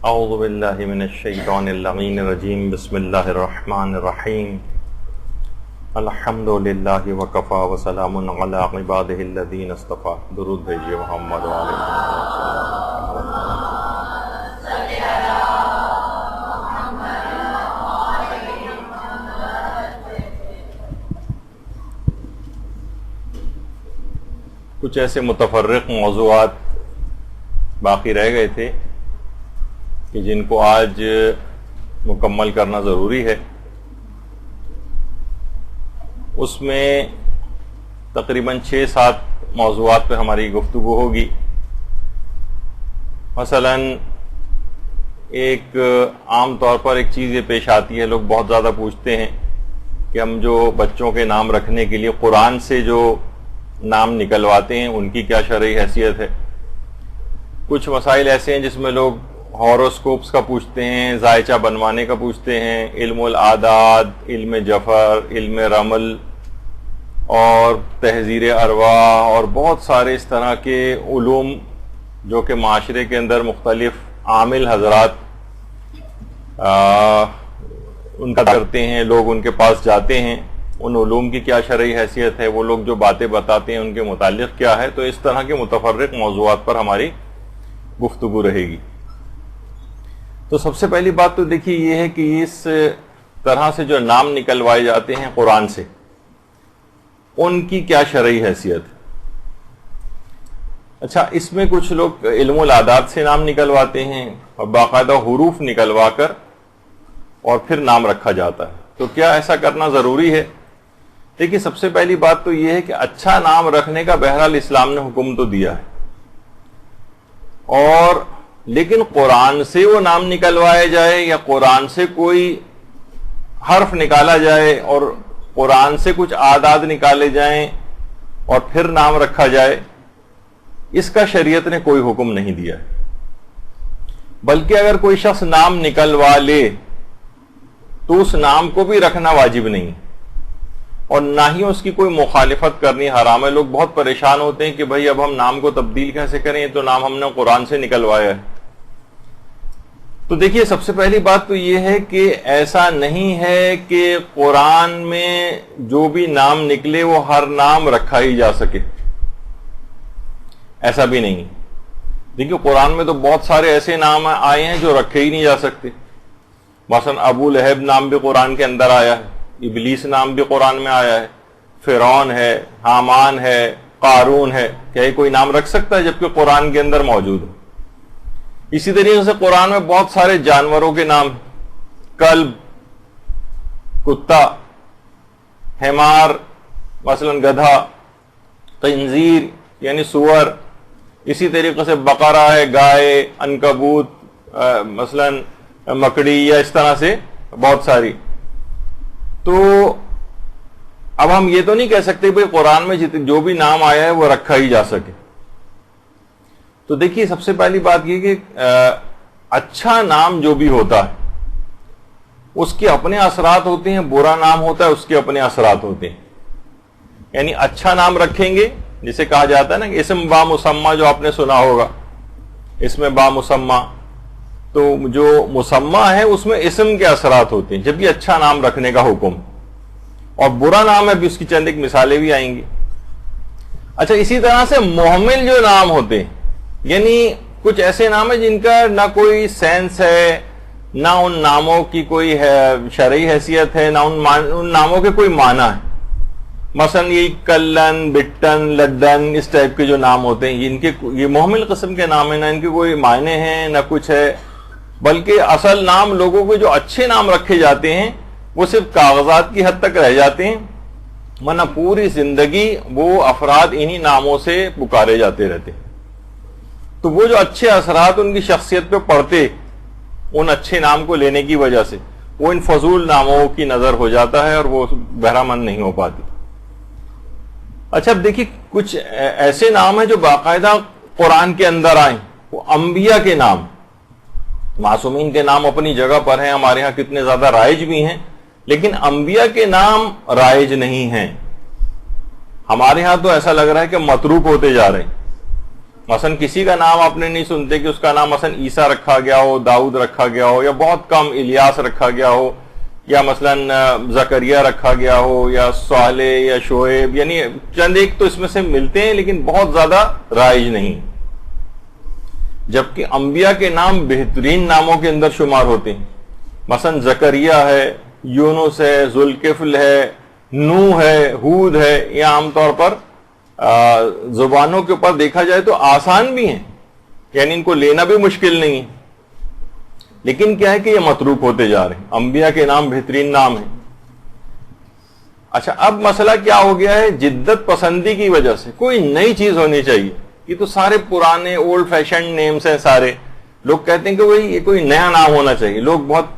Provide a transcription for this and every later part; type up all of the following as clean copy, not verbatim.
اعوذ باللہ من الشیطان اللعین الرجیم بسم اللہ الرحمن الرحیم الحمد للہ وکفا وسلام علی عبادہ الذین اصطفی. درود بھیجیے محمد کچھ ایسے متفرق موضوعات باقی رہ گئے تھے کہ جن کو آج مکمل کرنا ضروری ہے. اس میں تقریباً 6-7 موضوعات پہ ہماری گفتگو ہوگی. مثلا ایک عام طور پر ایک چیز یہ پیش آتی ہے، لوگ بہت زیادہ پوچھتے ہیں کہ ہم جو بچوں کے نام رکھنے کے لیے قرآن سے جو نام نکلواتے ہیں ان کی کیا شرعی حیثیت ہے. کچھ مسائل ایسے ہیں جس میں لوگ ہاروسکوپس کا پوچھتے ہیں، ذائچہ بنوانے کا پوچھتے ہیں، علم العادات، علم جفر، علم رمل اور تحذیر ارواح اور بہت سارے اس طرح کے علوم جو کہ معاشرے کے اندر مختلف عامل حضرات ان کا کرتے ہیں. لوگ ان کے پاس جاتے ہیں، ان علوم کی کیا شرعی حیثیت ہے، وہ لوگ جو باتیں بتاتے ہیں ان کے متعلق کیا ہے. تو اس طرح کے متفرق موضوعات پر ہماری گفتگو رہے گی. تو سب سے پہلی بات تو دیکھیے یہ ہے کہ اس طرح سے جو نام نکلوائے جاتے ہیں قرآن سے، ان کی کیا شرعی حیثیت ہے. اچھا، اس میں کچھ لوگ علم العادات سے نام نکلواتے ہیں اور باقاعدہ حروف نکلوا کر اور پھر نام رکھا جاتا ہے. تو کیا ایسا کرنا ضروری ہے؟ دیکھیے، سب سے پہلی بات تو یہ ہے کہ اچھا نام رکھنے کا بہرحال اسلام نے حکم تو دیا ہے، اور لیکن قرآن سے وہ نام نکلوایا جائے یا قرآن سے کوئی حرف نکالا جائے اور قرآن سے کچھ اعداد نکالے جائیں اور پھر نام رکھا جائے، اس کا شریعت نے کوئی حکم نہیں دیا ہے. بلکہ اگر کوئی شخص نام نکلوا لے تو اس نام کو بھی رکھنا واجب نہیں اور نہ ہی اس کی کوئی مخالفت کرنی حرام ہے. لوگ بہت پریشان ہوتے ہیں کہ بھئی اب ہم نام کو تبدیل کیسے کریں، یہ تو نام ہم نے قرآن سے نکلوایا ہے. تو دیکھیے، سب سے پہلی بات تو یہ ہے کہ ایسا نہیں ہے کہ قرآن میں جو بھی نام نکلے وہ ہر نام رکھا ہی جا سکے، ایسا بھی نہیں. دیکھیے، قرآن میں تو بہت سارے ایسے نام آئے ہیں جو رکھے ہی نہیں جا سکتے. مثلا ابو لہب نام بھی قرآن کے اندر آیا ہے، ابلیس نام بھی قرآن میں آیا ہے، فرعون ہے، حامان ہے، قارون ہے. کیا یہ کوئی نام رکھ سکتا ہے جبکہ قرآن کے اندر موجود ہے؟ اسی طریقے سے قرآن میں بہت سارے جانوروں کے نام، کلب، کتا، حمار، مثلا گدھا، خنزیر یعنی سور، اسی طریقے سے بقرہ ہے، گائے، عنکبوت، مثلا مکڑی، یا اس طرح سے بہت ساری. تو اب ہم یہ تو نہیں کہہ سکتے بھئی قرآن میں جو بھی نام آیا ہے وہ رکھا ہی جا سکے. تو دیکھیے، سب سے پہلی بات یہ کہ اچھا نام جو بھی ہوتا ہے اس کے اپنے اثرات ہوتے ہیں، برا نام ہوتا ہے اس کے اپنے اثرات ہوتے ہیں. یعنی اچھا نام رکھیں گے، جسے کہا جاتا ہے نا کہ اسم با مسمہ، جو آپ نے سنا ہوگا، اس میں با مسمہ، تو جو مسمہ ہے اس میں اسم کے اثرات ہوتے ہیں جبکہ اچھا نام رکھنے کا حکم. اور برا نام ہے بھی اس کی چند ایک مثالیں بھی آئیں گی. اچھا، اسی طرح سے محمل جو نام ہوتے ہیں، یعنی کچھ ایسے نام ہیں جن کا نہ کوئی سینس ہے، نہ ان ناموں کی کوئی شرعی حیثیت ہے، نہ ان ناموں کے کوئی معنی ہے. مثلا یہ کلن، بٹن، لڈن، اس ٹائپ کے جو نام ہوتے ہیں، ان کے یہ محمل قسم کے نام ہیں، نہ ان کے کوئی معنی ہیں نہ کچھ ہے. بلکہ اصل نام لوگوں کے جو اچھے نام رکھے جاتے ہیں وہ صرف کاغذات کی حد تک رہ جاتے ہیں، ورنہ پوری زندگی وہ افراد انہی ناموں سے پکارے جاتے رہتے ہیں. تو وہ جو اچھے اثرات ان کی شخصیت پہ پڑتے ان اچھے نام کو لینے کی وجہ سے، وہ ان فضول ناموں کی نظر ہو جاتا ہے اور وہ بہرہ مند نہیں ہو پاتی. اچھا، اب دیکھیے، کچھ ایسے نام ہیں جو باقاعدہ قرآن کے اندر آئیں، وہ انبیاء کے نام، معصومین کے نام اپنی جگہ پر ہیں، ہمارے ہاں کتنے زیادہ رائج بھی ہیں، لیکن انبیاء کے نام رائج نہیں ہیں. ہمارے ہاں تو ایسا لگ رہا ہے کہ متروک ہوتے جا رہے ہیں. مثلا کسی کا نام آپ نے نہیں سنتے کہ اس کا نام مثلا عیسیٰ رکھا گیا ہو، داؤد رکھا گیا ہو، یا بہت کم الیاس رکھا گیا ہو، یا مثلا زکریا رکھا گیا ہو، یا صالح یا شعیب، یعنی چند ایک تو اس میں سے ملتے ہیں لیکن بہت زیادہ رائج نہیں. جبکہ انبیاء کے نام بہترین ناموں کے اندر شمار ہوتے ہیں. مثلا زکریا ہے، یونس ہے، ذوالکفل ہے، نوح ہے، ہود ہے. یہ عام طور پر زبانوں کے اوپر دیکھا جائے تو آسان بھی ہیں، یعنی ان کو لینا بھی مشکل نہیں ہے، لیکن کیا ہے کہ یہ متروک ہوتے جا رہے ہیں. انبیاء کے نام بہترین نام ہیں. اچھا، اب مسئلہ کیا ہو گیا ہے؟ جدت پسندی کی وجہ سے کوئی نئی چیز ہونی چاہیے. یہ تو سارے پرانے اولڈ فیشن نیمز ہیں سارے. لوگ کہتے ہیں کہ بھئی یہ کوئی نیا نام ہونا چاہیے. لوگ بہت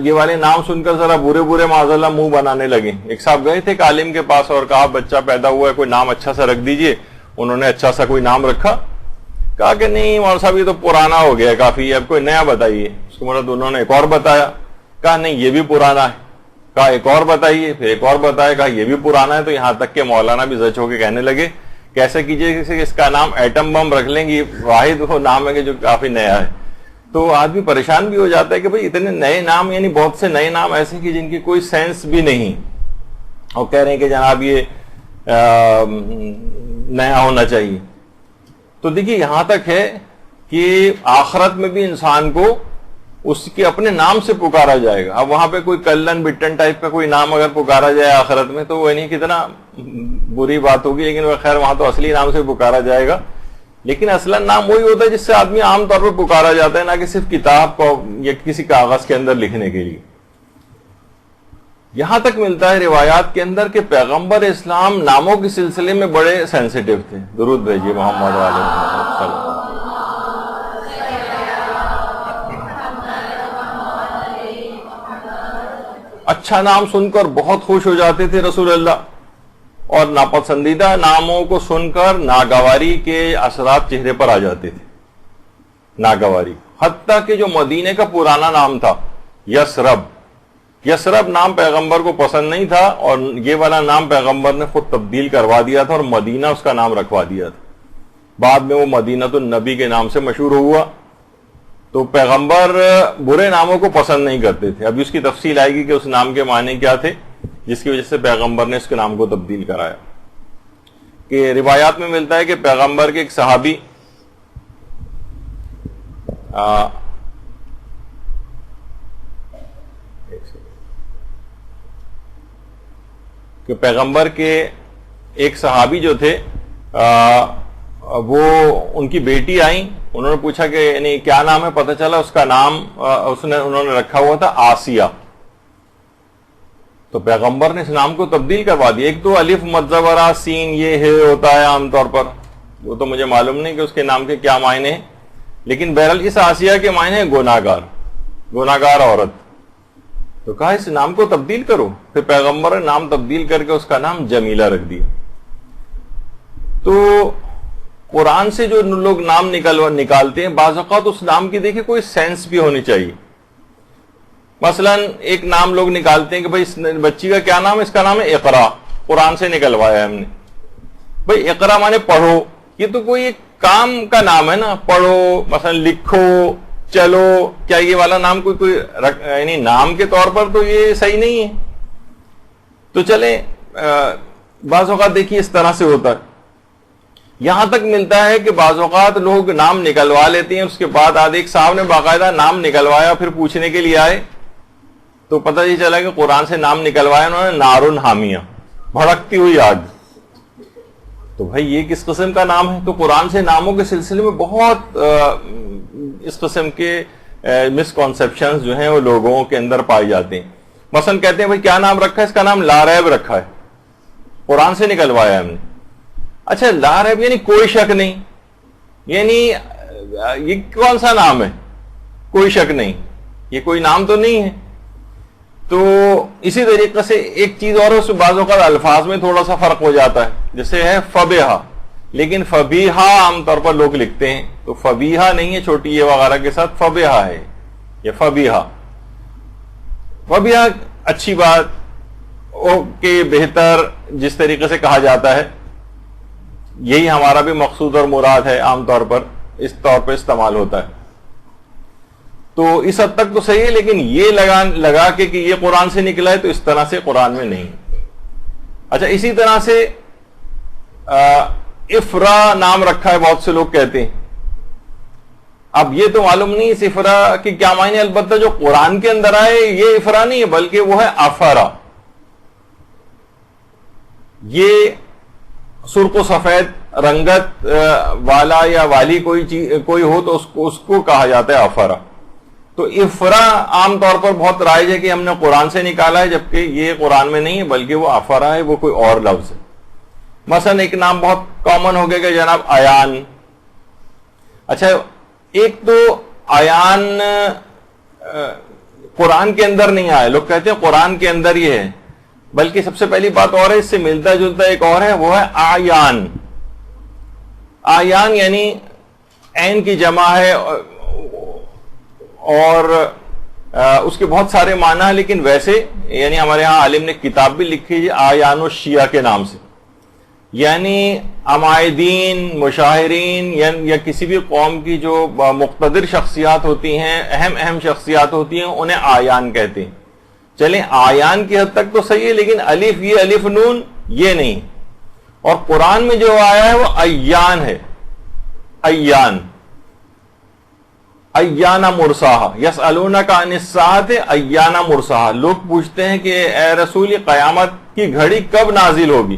یہ والے نام سن کر ذرا برے برے معاذ منہ بنانے لگے. ایک صاحب گئے تھے ایک عالم کے پاس اور کہا بچہ پیدا ہوا ہے، کوئی نام اچھا سا رکھ دیجئے. انہوں نے اچھا سا کوئی نام رکھا. کہا کہ نہیں مولانا صاحب یہ تو پرانا ہو گیا کافی، اب کوئی نیا بتائیے. اس کے مراد انہوں نے ایک اور بتایا. کہا نہیں یہ بھی پرانا ہے. کہا ایک اور بتائیے. پھر ایک اور بتایا. کہا یہ بھی پرانا ہے. تو یہاں تک کہ مولانا بھی زچ ہو کے کہنے لگے کیسے کیجئے کہ اس کا نام ایٹم بم رکھ لیں گے، واحد وہ نام ہے کہ جو کافی نیا ہے. تو آدمی پریشان بھی ہو جاتا ہے کہ بھئی اتنے نئے نام، یعنی بہت سے نئے نام ایسے کہ جن کی کوئی سینس بھی نہیں، اور کہہ رہے ہیں کہ جناب یہ نیا ہونا چاہیے. تو دیکھیے یہاں تک ہے کہ آخرت میں بھی انسان کو اس کے اپنے نام سے پکارا جائے گا. اب وہاں پہ کوئی کلن بٹن ٹائپ کا کوئی نام اگر پکارا جائے آخرت میں تو وہ نہیں کتنا بری بات ہوگی، لیکن خیر وہاں تو اصلی نام سے پکارا جائے گا. لیکن اصلا نام وہی ہوتا ہے جس سے آدمی عام طور پر پکارا جاتا ہے، نہ کہ صرف کتاب کو یا کسی کاغذ کے اندر لکھنے کے لیے. یہاں تک ملتا ہے روایات کے اندر کہ پیغمبر اسلام ناموں کے سلسلے میں بڑے سینسیٹیو تھے. درود بھیجیے محمد علیہ وسلم. اچھا نام سن کر بہت خوش ہو جاتے تھے رسول اللہ، اور ناپسندیدہ ناموں کو سن کر ناگواری کے اثرات چہرے پر آ جاتے تھے. ناگواری، حتیٰ کہ جو مدینے کا پرانا نام تھا یسرب نام پیغمبر کو پسند نہیں تھا، اور یہ والا نام پیغمبر نے خود تبدیل کروا دیا تھا اور مدینہ اس کا نام رکھوا دیا تھا. بعد میں وہ مدینہ النبی کے نام سے مشہور ہوا. تو پیغمبر برے ناموں کو پسند نہیں کرتے تھے. ابھی اس کی تفصیل آئے گی کہ اس نام کے معنی کیا تھے جس کی وجہ سے پیغمبر نے اس کے نام کو تبدیل کرایا. کہ روایات میں ملتا ہے کہ پیغمبر کے ایک صحابی کہ پیغمبر کے ایک صحابی جو تھے وہ ان کی بیٹی آئیں. انہوں نے پوچھا کہ یعنی کیا نام ہے؟ پتہ چلا اس کا نام انہوں نے رکھا ہوا تھا آسیہ. تو پیغمبر نے اس نام کو تبدیل کروا دیا. ایک تو الف مدورہ سین یہ ہے ہوتا ہے عام طور پر، وہ تو مجھے معلوم نہیں کہ اس کے نام کے کیا معنی ہیں، لیکن بہرحال اس آسیہ کے معنی ہے گناہگار عورت. تو کہا اس نام کو تبدیل کرو. پھر پیغمبر نے نام تبدیل کر کے اس کا نام جمیلہ رکھ دیا. تو قرآن سے جو لوگ نام نکالتے ہیں بعض اوقات اس نام کی دیکھیں کوئی سینس بھی ہونی چاہیے. مثلا ایک نام لوگ نکالتے ہیں کہ بھئی اس بچی کا کیا نام ہے؟ اس کا نام ہے اقرا. قرآن سے نکلوایا ہے ہم نے. بھئی اقرا مانے پڑھو. یہ تو کوئی ایک کام کا نام ہے نا، پڑھو مثلا لکھو چلو. کیا یہ والا نام کوئی یعنی نام کے طور پر تو یہ صحیح نہیں ہے. تو چلیں بعض اوقات دیکھیے اس طرح سے ہوتا ہے. یہاں تک ملتا ہے کہ بعض اوقات لوگ نام نکلوا لیتے ہیں، اس کے بعد ایک صاحب نے باقاعدہ نام نکلوایا، پھر پوچھنے کے لیے آئے تو پتہ یہ چلا کہ قرآن سے نام نکلوایا انہوں نے نارن حامیہ، بھڑکتی ہوئی آگ. تو بھائی یہ کس قسم کا نام ہے؟ تو قرآن سے ناموں کے سلسلے میں بہت اس قسم کے مسکنسیپشنز جو ہیں وہ لوگوں کے اندر پائے جاتے ہیں. مثلا کہتے ہیں بھائی کیا نام رکھا ہے؟ اس کا نام لا ریب رکھا ہے، قرآن سے نکلوایا ہم نے. اچھا لا ریب یعنی کوئی شک نہیں، یعنی یہ کون سا نام ہے؟ کوئی شک نہیں، یہ کوئی نام تو نہیں ہے. تو اسی طریقے سے ایک چیز اور اس بعض اوقات الفاظ میں تھوڑا سا فرق ہو جاتا ہے. جیسے ہے فبیہا، لیکن فبیہا عام طور پر لوگ لکھتے ہیں، تو فبیہا نہیں ہے چھوٹی یہ وغیرہ کے ساتھ، فبیہا ہے. یہ فبیہا اچھی بات اوکے بہتر جس طریقے سے کہا جاتا ہے. یہی ہمارا بھی مقصود اور مراد ہے، عام طور پر اس طور پہ استعمال ہوتا ہے. تو اس حد تک تو صحیح ہے، لیکن یہ لگا کہ یہ قرآن سے نکلا ہے تو اس طرح سے قرآن میں نہیں. اچھا، اسی طرح سے افرا نام رکھا ہے، بہت سے لوگ کہتے ہیں. اب یہ تو معلوم نہیں اس افرا کی کیا معنی، البتہ جو قرآن کے اندر آئے یہ افرا نہیں ہے بلکہ وہ ہے افرا. یہ سرخ و سفید رنگت والا یا والی کوئی ہو تو اس کو کہا جاتا ہے افرا. تو افرا عام طور پر بہت رائج ہے کہ ہم نے قرآن سے نکالا ہے، جبکہ یہ قرآن میں نہیں ہے بلکہ وہ افرا ہے، وہ کوئی اور لفظ ہے. مثلا ایک نام بہت کامن ہو گیا کہ جناب ایان. اچھا، ایک تو ایان قرآن کے اندر نہیں آیا، لوگ کہتے ہیں قرآن کے اندر یہ ہے، بلکہ سب سے پہلی بات اور ہے، اس سے ملتا جلتا ایک اور ہے، وہ ہے آیان. آیان یعنی عین کی جمع ہے اور اس کے بہت سارے معنی ہیں، لیکن ویسے یعنی ہمارے ہاں عالم نے کتاب بھی لکھی ہے آیان الشیعہ کے نام سے، یعنی عمائدین، مشاہرین یا کسی بھی قوم کی جو مقتدر شخصیات ہوتی ہیں، اہم شخصیات ہوتی ہیں، انہیں آیان کہتے ہیں. چلیں آیان کی حد تک تو صحیح ہے، لیکن الف، یہ الف نون یہ نہیں. اور قرآن میں جو آیا ہے وہ ایان ہے. ایان مرساہا، یسألونک عن الساعۃ ایان مرساہا. لوگ پوچھتے ہیں کہ اے رسول قیامت کی گھڑی کب نازل ہوگی.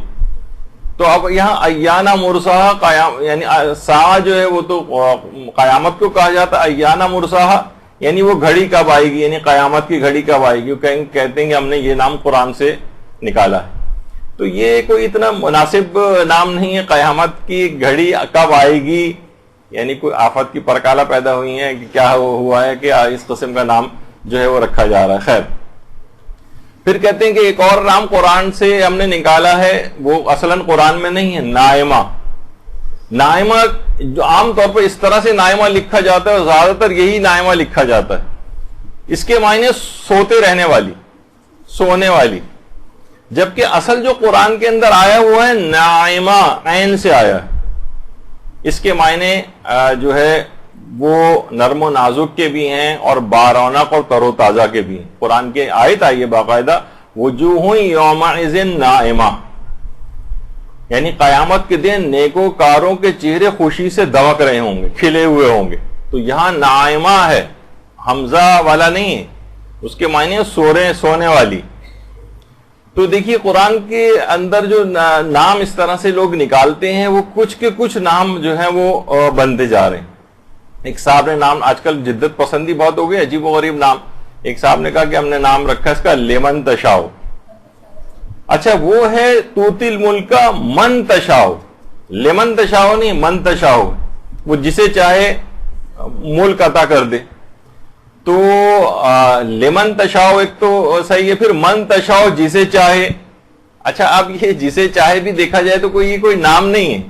تو اب یہاں ایان مرساہا یعنی ساعہ جو ہے وہ تو قیامت کو کہا جاتا ہے، ایان مرساہا یعنی وہ گھڑی کب آئے گی، یعنی قیامت کی گھڑی کب آئے گی. کہتے ہیں کہ ہم نے یہ نام قرآن سے نکالا ہے. تو یہ کوئی اتنا مناسب نام نہیں ہے. قیامت کی گھڑی کب آئے گی یعنی کوئی آفت کی پرکالہ پیدا ہوئی ہے کہ کیا ہوا ہے کہ اس قسم کا نام جو ہے وہ رکھا جا رہا ہے. خیر، پھر کہتے ہیں کہ ایک اور نام قرآن سے ہم نے نکالا ہے، وہ اصلاً قرآن میں نہیں ہے، نائمہ. نائمہ جو عام طور پر اس طرح سے نائمہ لکھا جاتا ہے، اور زیادہ تر یہی نائمہ لکھا جاتا ہے. اس کے معنی سوتے رہنے والی، سونے والی، جبکہ اصل جو قرآن کے اندر آیا وہ ہے نائمہ، عین سے آیا ہے. اس کے معنی جو ہے وہ نرم و نازک کے بھی ہیں اور بارونق اور تر و تازہ کے بھی ہیں. قرآن کے آیت آئی ہے باقاعدہ، وجوہ یومئذ نائمہ، یعنی قیامت کے دن نیکوکاروں کے چہرے خوشی سے دمک رہے ہوں گے، کھلے ہوئے ہوں گے. تو یہاں نائمہ ہے، حمزہ والا نہیں ہے. اس کے معنی سونے والی. تو دیکھیے قرآن کے اندر جو نام اس طرح سے لوگ نکالتے ہیں، وہ کچھ کے کچھ نام جو ہیں وہ بنتے جا رہے ہیں. ایک صاحب نے نام، آج کل جدت پسندی بہت ہو گئی، عجیب و غریب نام. ایک صاحب نے کہا کہ ہم نے نام رکھا اس کا لیمن تشاؤ. اچھا، وہ ہے توتی الملک من تشاؤ. لیمن تشاؤ نہیں، من تشاؤ، وہ جسے چاہے ملک عطا کر دے. تو لیمن تشاؤ ایک تو صحیح ہے، پھر من تشاؤ جسے چاہے. اچھا، اب یہ جسے چاہے بھی دیکھا جائے تو یہ کوئی نام نہیں ہے،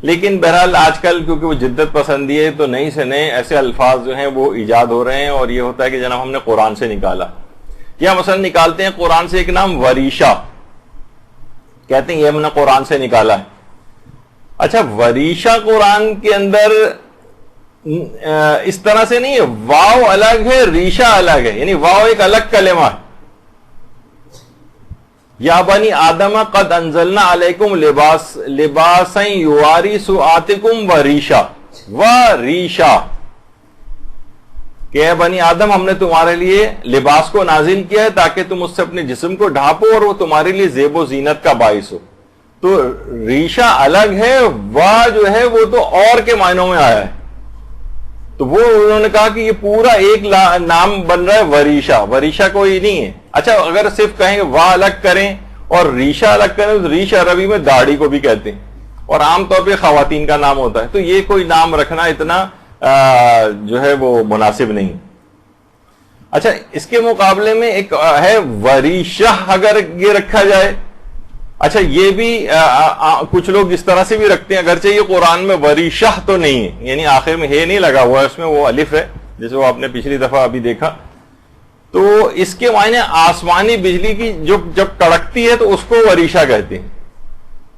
لیکن بہرحال آج کل کیونکہ وہ جدت پسندی ہے تو نئی سے نئے ایسے الفاظ جو ہیں وہ ایجاد ہو رہے ہیں، اور یہ ہوتا ہے کہ جناب ہم نے قرآن سے نکالا. یا مثلا نکالتے ہیں قرآن سے ایک نام وریشہ، کہتے ہیں یہ ہم نے قرآن سے نکالا ہے. اچھا، وریشہ قرآن کے اندر اس طرح سے نہیں ہے، واو الگ ہے، ریشہ الگ ہے، یعنی واو ایک الگ کلمہ ہے. یا بنی آدم قد انزلنا علیکم لباسا یواری سوآتکم وریشہ، وریشہ کہ اے بنی آدم ہم نے تمہارے لیے لباس کو نازل کیا ہے تاکہ تم اس سے اپنے جسم کو ڈھانپو اور وہ تمہارے لیے زیب و زینت کا باعث ہو. تو ریشہ الگ ہے، وا جو ہے وہ تو اور کے معنوں میں آیا ہے. تو وہ انہوں نے کہا کہ یہ پورا ایک نام بن رہا ہے وریشہ. وریشہ کوئی نہیں ہے. اچھا، اگر صرف کہیں کہ وا الگ کریں اور ریشہ الگ کریں تو ریشہ عربی میں داڑھی کو بھی کہتے ہیں اور عام طور پہ خواتین کا نام ہوتا ہے. تو یہ کوئی نام رکھنا اتنا جو ہے وہ مناسب نہیں. اچھا، اس کے مقابلے میں ایک ہے وریشہ، اگر یہ رکھا جائے. اچھا، یہ بھی کچھ لوگ اس طرح سے بھی رکھتے ہیں، اگرچہ یہ قرآن میں وریشہ تو نہیں ہے، یعنی آخر میں ہے نہیں لگا ہوا ہے، اس میں وہ الف ہے جیسے وہ آپ نے پچھلی دفعہ ابھی دیکھا. تو اس کے معنی آسمانی بجلی کی جو جب کڑکتی ہے تو اس کو وریشہ کہتے ہیں.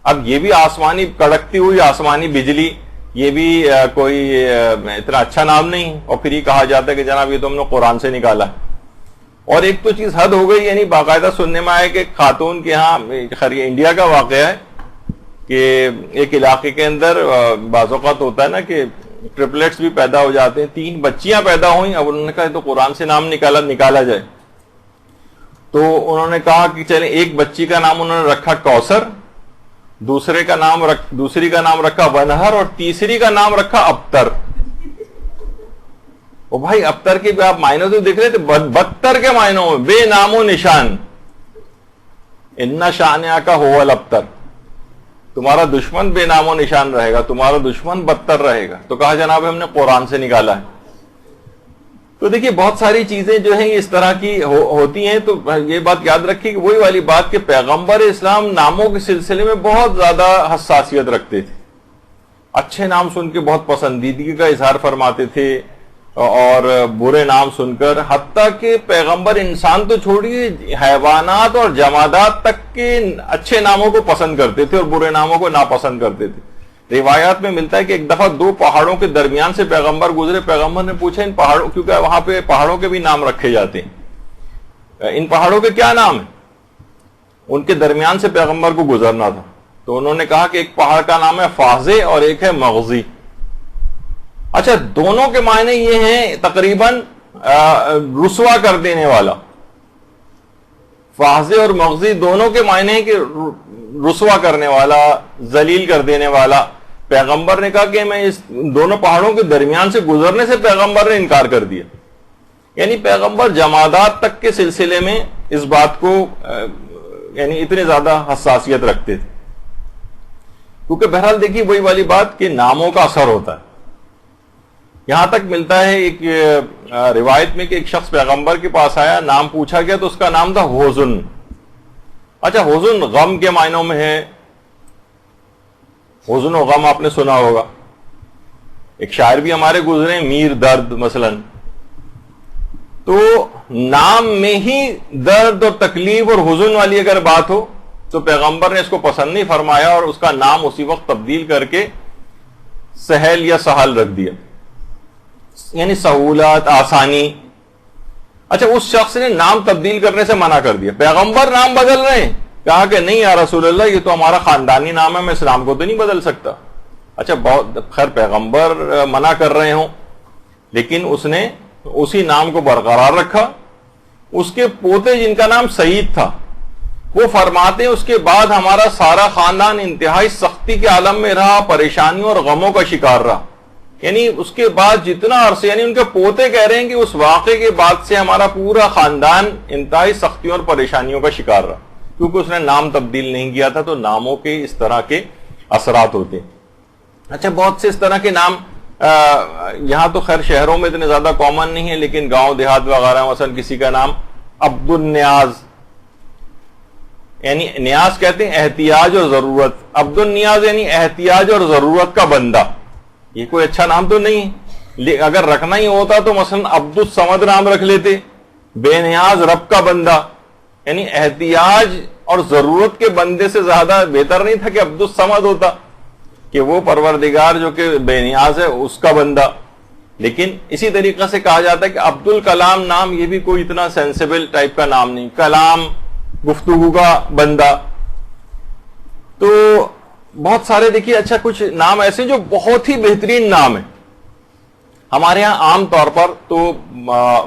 اب یہ بھی آسمانی کڑکتی ہوئی آسمانی بجلی، یہ بھی کوئی اتنا اچھا نام نہیں، اور پھر یہ کہا جاتا ہے کہ جناب یہ تو ہم نے قرآن سے نکالا ہے۔ اور ایک تو چیز حد ہو گئی، یعنی باقاعدہ سننے میں آیا کہ خاتون کے ہاں، خیر یہ انڈیا کا واقعہ ہے کہ ایک علاقے کے اندر بعض اوقات ہوتا ہے نا کہ ٹرپلیٹس بھی پیدا ہو جاتے ہیں، 3 بچیاں پیدا ہوئیں، اب انہوں نے کہا تو قرآن سے نام نکالا جائے، تو انہوں نے کہا کہ چلیں ایک بچی کا نام انہوں نے رکھا کوثر، دوسری کا نام رکھا ونہر، اور تیسری کا نام رکھا ابتر۔ او بھائی ابتر کے بھی آپ معنی تو دیکھ رہے تھے، بدتر کے معنوں میں، بے نام و نشان، ان شانئک ھو الابتر، تمہارا دشمن بے نام و نشان رہے گا، تمہارا دشمن بدتر رہے گا۔ تو کہا جناب ہم نے قرآن سے نکالا ہے۔ تو دیکھیے بہت ساری چیزیں جو ہیں اس طرح کی ہوتی ہیں، تو یہ بات یاد رکھیے کہ وہی والی بات کہ پیغمبر اسلام ناموں کے سلسلے میں بہت زیادہ حساسیت رکھتے تھے، اچھے نام سن کے بہت پسندیدگی کا اظہار فرماتے تھے، اور برے نام سن کر حتیٰ کہ پیغمبر انسان تو چھوڑیے حیوانات اور جمادات تک کے اچھے ناموں کو پسند کرتے تھے اور برے ناموں کو ناپسند کرتے تھے۔ روایات میں ملتا ہے کہ ایک دفعہ 2 پہاڑوں کے درمیان سے پیغمبر گزرے، پیغمبر نے پوچھا ان پہاڑوں، کیونکہ وہاں پہ پہاڑوں کے بھی نام رکھے جاتے ہیں، ان پہاڑوں کے کیا نام ہیں؟ ان کے درمیان سے پیغمبر کو گزرنا تھا، تو انہوں نے کہا کہ ایک پہاڑ کا نام ہے فازے اور ایک ہے مغزی۔ اچھا دونوں کے معنی یہ ہیں تقریباً رسوا کر دینے والا، فازے اور مغزی دونوں کے معنی ہیں کہ رسوا کرنے والا، ذلیل کر دینے والا۔ پیغمبر نے کہا کہ میں اس دونوں پہاڑوں کے درمیان سے گزرنے سے پیغمبر نے انکار کر دیا، یعنی پیغمبر جمادات تک کے سلسلے میں اس بات کو یعنی اتنے زیادہ حساسیت رکھتے تھے، کیونکہ بہرحال دیکھیے وہی والی بات کہ ناموں کا اثر ہوتا ہے۔ یہاں تک ملتا ہے ایک روایت میں کہ ایک شخص پیغمبر کے پاس آیا، نام پوچھا گیا تو اس کا نام تھا حزن۔ اچھا حزن غم کے معنوں میں ہے، حزن و غم آپ نے سنا ہوگا، ایک شاعر بھی ہمارے گزرے میر درد مثلا، تو نام میں ہی درد اور تکلیف اور حزن والی اگر بات ہو تو پیغمبر نے اس کو پسند نہیں فرمایا اور اس کا نام اسی وقت تبدیل کر کے سہل یا سہل رکھ دیا، یعنی سہولت، آسانی۔ اچھا اس شخص نے نام تبدیل کرنے سے منع کر دیا، پیغمبر نام بدل رہے ہیں، کہا کہ نہیں یا رسول اللہ یہ تو ہمارا خاندانی نام ہے، میں اس نام کو تو نہیں بدل سکتا۔ اچھا بہت خیر پیغمبر منع کر رہے ہوں، لیکن اس نے اسی نام کو برقرار رکھا۔ اس کے پوتے جن کا نام سعید تھا وہ فرماتے ہیں اس کے بعد ہمارا سارا خاندان انتہائی سختی کے عالم میں رہا، پریشانیوں اور غموں کا شکار رہا، یعنی اس کے بعد جتنا عرصہ، یعنی ان کے پوتے کہہ رہے ہیں کہ اس واقعے کے بعد سے ہمارا پورا خاندان انتہائی سختیوں اور پریشانیوں کا شکار رہا، کیونکہ اس نے نام تبدیل نہیں کیا تھا۔ تو ناموں کے اس طرح کے اثرات ہوتے ہیں۔ اچھا بہت سے اس طرح کے نام یہاں تو خیر شہروں میں اتنے زیادہ کامن نہیں ہے، لیکن گاؤں دیہات وغیرہ مثلا کسی کا نام عبد النیاز، یعنی نیاز کہتے ہیں احتیاج اور ضرورت، عبد النیاز یعنی احتیاج اور ضرورت کا بندہ۔ یہ کوئی اچھا نام تو نہیں، اگر رکھنا ہی ہوتا تو مثلا عبد الصمد نام رکھ لیتے، بے نیاز رب کا بندہ، یعنی احتیاج اور ضرورت کے بندے سے زیادہ بہتر نہیں تھا کہ عبد الصمد ہوتا، کہ وہ پروردگار جو کہ بے نیاز ہے اس کا بندہ۔ لیکن اسی طریقے سے کہا جاتا ہے کہ عبد الکلام نام، یہ بھی کوئی اتنا سینسیبل ٹائپ کا نام نہیں، کلام گفتگو کا بندہ۔ تو بہت سارے دیکھیے اچھا کچھ نام ایسے جو بہت ہی بہترین نام ہیں ہمارے ہاں عام طور پر، تو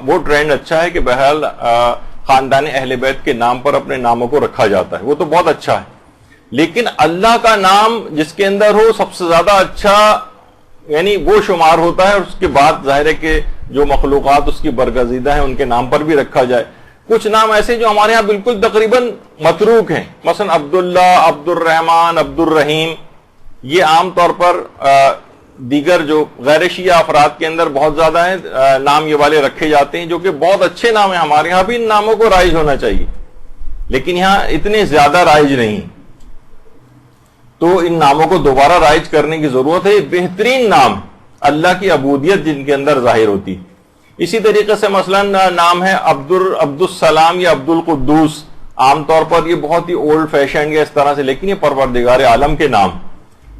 وہ ٹرینڈ اچھا ہے کہ بہرحال خاندان اہل بیت کے نام پر اپنے ناموں کو رکھا جاتا ہے، وہ تو بہت اچھا ہے۔ لیکن اللہ کا نام جس کے اندر ہو سب سے زیادہ اچھا یعنی وہ شمار ہوتا ہے، اور اس کے بعد ظاہر ہے کہ جو مخلوقات اس کی برگزیدہ ہیں ان کے نام پر بھی رکھا جائے۔ کچھ نام ایسے جو ہمارے ہاں بالکل تقریباً متروک ہیں، مثلا عبداللہ، عبد الرحمن، عبد الرحیم، یہ عام طور پر دیگر جو غیر شیعہ افراد کے اندر بہت زیادہ ہیں نام یہ والے رکھے جاتے ہیں، جو کہ بہت اچھے نام ہیں، ہمارے ہاں بھی ان ناموں کو رائج ہونا چاہیے، لیکن یہاں اتنے زیادہ رائج نہیں، تو ان ناموں کو دوبارہ رائج کرنے کی ضرورت ہے۔ بہترین نام اللہ کی عبودیت جن کے اندر ظاہر ہوتی ہے۔ اسی طریقے سے مثلا نام ہے عبد السلام یا عبد القدوس، عام طور پر یہ بہت ہی اولڈ فیشن یا اس طرح سے، لیکن یہ پروردگار عالم کے نام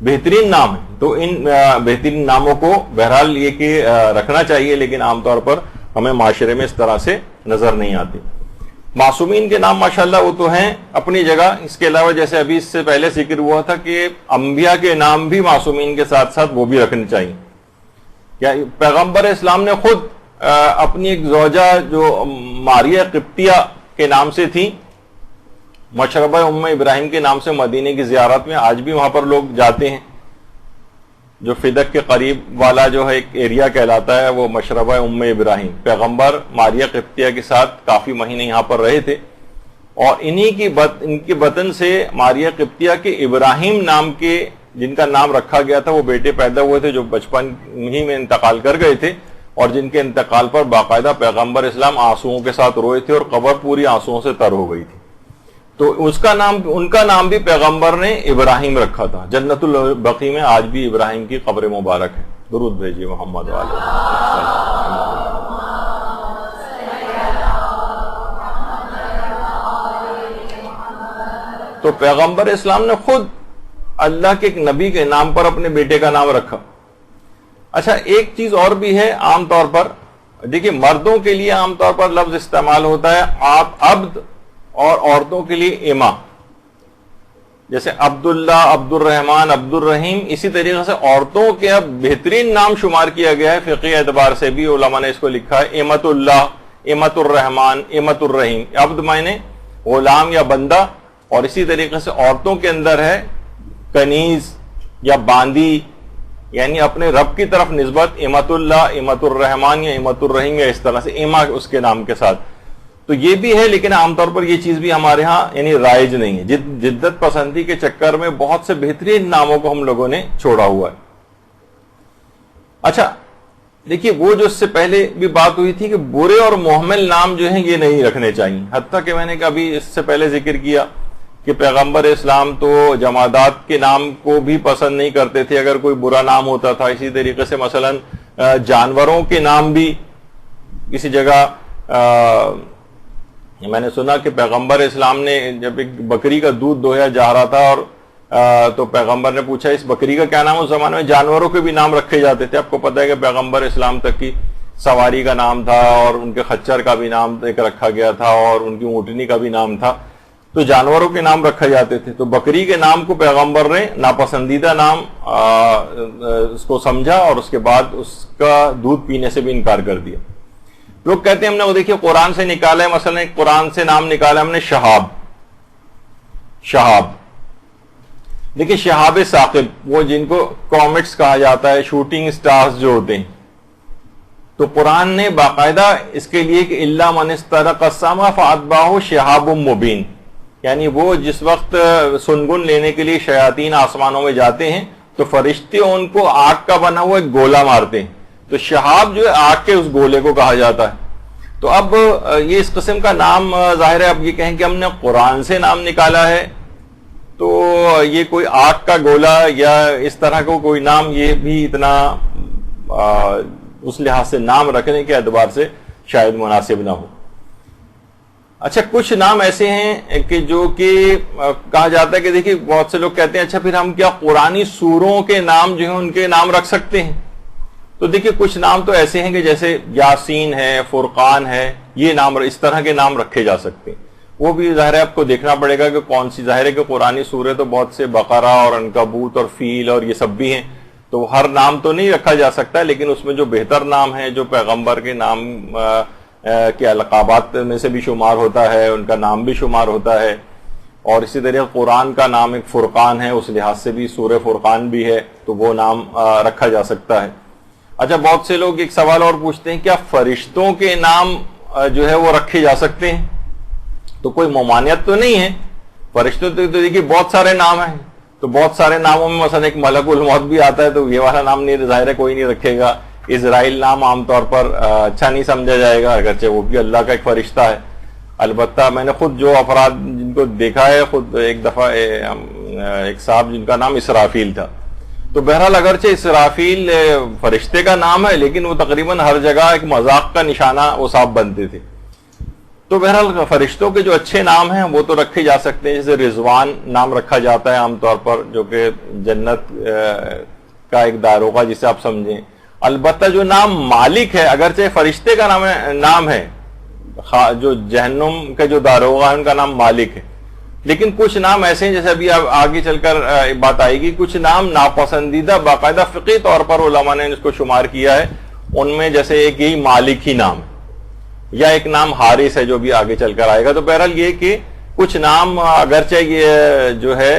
بہترین نام ہیں، تو ان بہترین ناموں کو بہرحال یہ کہ رکھنا چاہیے، لیکن عام طور پر ہمیں معاشرے میں اس طرح سے نظر نہیں آتی۔ معصومین کے نام ماشاءاللہ وہ تو ہیں اپنی جگہ، اس کے علاوہ جیسے ابھی اس سے پہلے ذکر ہوا تھا کہ انبیاء کے نام بھی معصومین کے ساتھ ساتھ وہ بھی رکھنے چاہیے۔ کیا پیغمبر اسلام نے خود اپنی ایک زوجہ جو ماریہ قبطیہ کے نام سے تھی، مشربہ ام ابراہیم کے نام سے مدینے کی زیارت میں آج بھی وہاں پر لوگ جاتے ہیں، جو فدق کے قریب والا جو ہے ایک ایریا کہلاتا ہے وہ مشربہ ام ابراہیم۔ پیغمبر ماریہ قبطیہ کے ساتھ کافی مہینے یہاں پر رہے تھے، اور ان کے بطن سے ماریہ قبطیہ کے ابراہیم نام کے جن کا نام رکھا گیا تھا وہ بیٹے پیدا ہوئے تھے جو بچپن ہی میں انتقال کر گئے تھے، اور جن کے انتقال پر باقاعدہ پیغمبر اسلام آنسوؤں کے ساتھ روئے تھے اور قبر پوری آنسوؤں سے تر ہو گئی تھی، تو ان کا نام بھی پیغمبر نے ابراہیم رکھا تھا۔ جنت البقیع میں آج بھی ابراہیم کی قبر مبارک ہے۔ درود بھیجیے محمد والے۔ تو پیغمبر اسلام نے خود اللہ کے ایک نبی کے نام پر اپنے بیٹے کا نام رکھا۔ اچھا ایک چیز اور بھی ہے، عام طور پر دیکھیے مردوں کے لیے عام طور پر لفظ استعمال ہوتا ہے عبد، اور عورتوں کے لیے اما، جیسے عبداللہ، عبد الرحمن، عبد الرحیم۔ اسی طریقے سے عورتوں کے اب بہترین نام شمار کیا گیا ہے، فقہی اعتبار سے بھی علماء نے اس کو لکھا ہے امت اللہ، امت الرحمن، امت الرحیم۔ عبد معنی غلام یا بندہ، اور اسی طریقے سے عورتوں کے اندر ہے کنیز یا باندی، یعنی اپنے رب کی طرف نسبت امت اللہ، امت الرحمن یا امت الرحیم، یا اس طرح سے اما اس کے نام کے ساتھ۔ تو یہ بھی ہے، لیکن عام طور پر یہ چیز بھی ہمارے ہاں یعنی رائج نہیں ہے۔ جدت پسندی کے چکر میں بہت سے بہترین ناموں کو ہم لوگوں نے چھوڑا ہوا ہے۔ اچھا دیکھیے وہ جو اس سے پہلے بھی بات ہوئی تھی کہ برے اور محمل نام جو ہیں یہ نہیں رکھنے چاہیے، حتیٰ کہ میں نے کبھی اس سے پہلے ذکر کیا کہ پیغمبر اسلام تو جمادات کے نام کو بھی پسند نہیں کرتے تھے اگر کوئی برا نام ہوتا تھا۔ اسی طریقے سے مثلا جانوروں کے نام بھی کسی جگہ میں نے سنا کہ پیغمبر اسلام نے جب ایک بکری کا دودھ دوہیا جا رہا تھا اور تو پیغمبر نے پوچھا اس بکری کا کیا نام ہے، اس زمانے میں جانوروں کے بھی نام رکھے جاتے تھے۔ آپ کو پتہ ہے کہ پیغمبر اسلام تک کی سواری کا نام تھا، اور ان کے خچر کا بھی نام ایک رکھا گیا تھا، اور ان کی اونٹنی کا بھی نام تھا، تو جانوروں کے نام رکھے جاتے تھے۔ تو بکری کے نام کو پیغمبر نے ناپسندیدہ نام اس کو سمجھا، اور اس کے بعد اس کا دودھ پینے سے بھی انکار کر دیا۔ لوگ کہتے ہیں ہم نے وہ دیکھیے قرآن سے نکالا ہے، مثلا قرآن سے نام نکالا ہم نے شہاب، دیکھیے شہاب ثاقب، وہ جن کو کومیٹس کہا جاتا ہے، شوٹنگ سٹارز جو ہوتے ہیں، تو قرآن نے باقاعدہ اس کے لیے کہ الا من استرق السما فاتبعہ شہاب مبین، یعنی وہ جس وقت سنگن لینے کے لیے شیاطین آسمانوں میں جاتے ہیں تو فرشتے ان کو آگ کا بنا ہوا ایک گولا مارتے ہیں، تو شہاب جو ہے آگ کے اس گولے کو کہا جاتا ہے۔ تو اب یہ اس قسم کا نام ظاہر ہے، اب یہ کہیں کہ ہم نے قرآن سے نام نکالا ہے تو یہ کوئی آگ کا گولا یا اس طرح کو کوئی نام یہ بھی اتنا اس لحاظ سے نام رکھنے کے اعتبار سے شاید مناسب نہ ہو۔ اچھا کچھ نام ایسے ہیں کہ جو کہ کہا جاتا ہے کہ دیکھیے بہت سے لوگ کہتے ہیں اچھا پھر ہم کیا قرآنی سوروں کے نام جو ہیں ان کے نام رکھ سکتے ہیں؟ تو دیکھیے کچھ نام تو ایسے ہیں کہ جیسے یاسین ہے، فرقان ہے، یہ نام اس طرح کے نام رکھے جا سکتے ہیں۔ وہ بھی ظاہر ہے آپ کو دیکھنا پڑے گا کہ کون سی، ظاہر ہے کہ قرآنی سورے تو بہت سے بقرہ اور عنکبوت اور فیل اور یہ سب بھی ہیں، تو ہر نام تو نہیں رکھا جا سکتا، لیکن اس میں جو بہتر نام ہے جو پیغمبر کے نام کے القابات میں سے بھی شمار ہوتا ہے، ان کا نام بھی شمار ہوتا ہے، اور اسی طرح قرآن کا نام ایک فرقان ہے، اس لحاظ سے بھی سورہ فرقان بھی ہے، تو وہ نام رکھا جا سکتا ہے۔ اچھا بہت سے لوگ ایک سوال اور پوچھتے ہیں کیا فرشتوں کے نام جو ہے وہ رکھے جا سکتے ہیں؟ تو کوئی ممانعت تو نہیں ہے، فرشتوں تو دیکھیے بہت سارے نام ہیں، تو بہت سارے ناموں میں مثلا ایک ملک الموت بھی آتا ہے، تو یہ والا نام نہیں، ظاہر ہے کوئی نہیں رکھے گا۔ اسرائیل نام عام طور پر اچھا نہیں سمجھا جائے گا، اگرچہ وہ بھی اللہ کا ایک فرشتہ ہے۔ البتہ میں نے خود جو افراد جن کو دیکھا ہے، خود ایک دفعہ ایک صاحب جن کا نام اسرافیل تھا، تو بہرحال اگرچہ اسرافیل فرشتے کا نام ہے لیکن وہ تقریباً ہر جگہ ایک مذاق کا نشانہ وہ صاحب بنتے تھے۔ تو بہرحال فرشتوں کے جو اچھے نام ہیں وہ تو رکھے جا سکتے ہیں، جیسے رضوان نام رکھا جاتا ہے عام طور پر، جو کہ جنت کا ایک داروغہ جسے آپ سمجھیں۔ البتہ جو نام مالک ہے، اگرچہ فرشتے کا نام ہے، جو جہنم کے جو داروغہ ہیں ان کا نام مالک ہے، لیکن کچھ نام ایسے ہیں، جیسے ابھی آگے چل کر بات آئے گی، کچھ نام ناپسندیدہ باقاعدہ فقہی طور پر علماء نے اس کو شمار کیا ہے، ان میں جیسے ایک یہی مالک ہی نام ہے، یا ایک نام حارث ہے جو بھی آگے چل کر آئے گا۔ تو بہرحال یہ کہ کچھ نام اگرچہ یہ جو ہے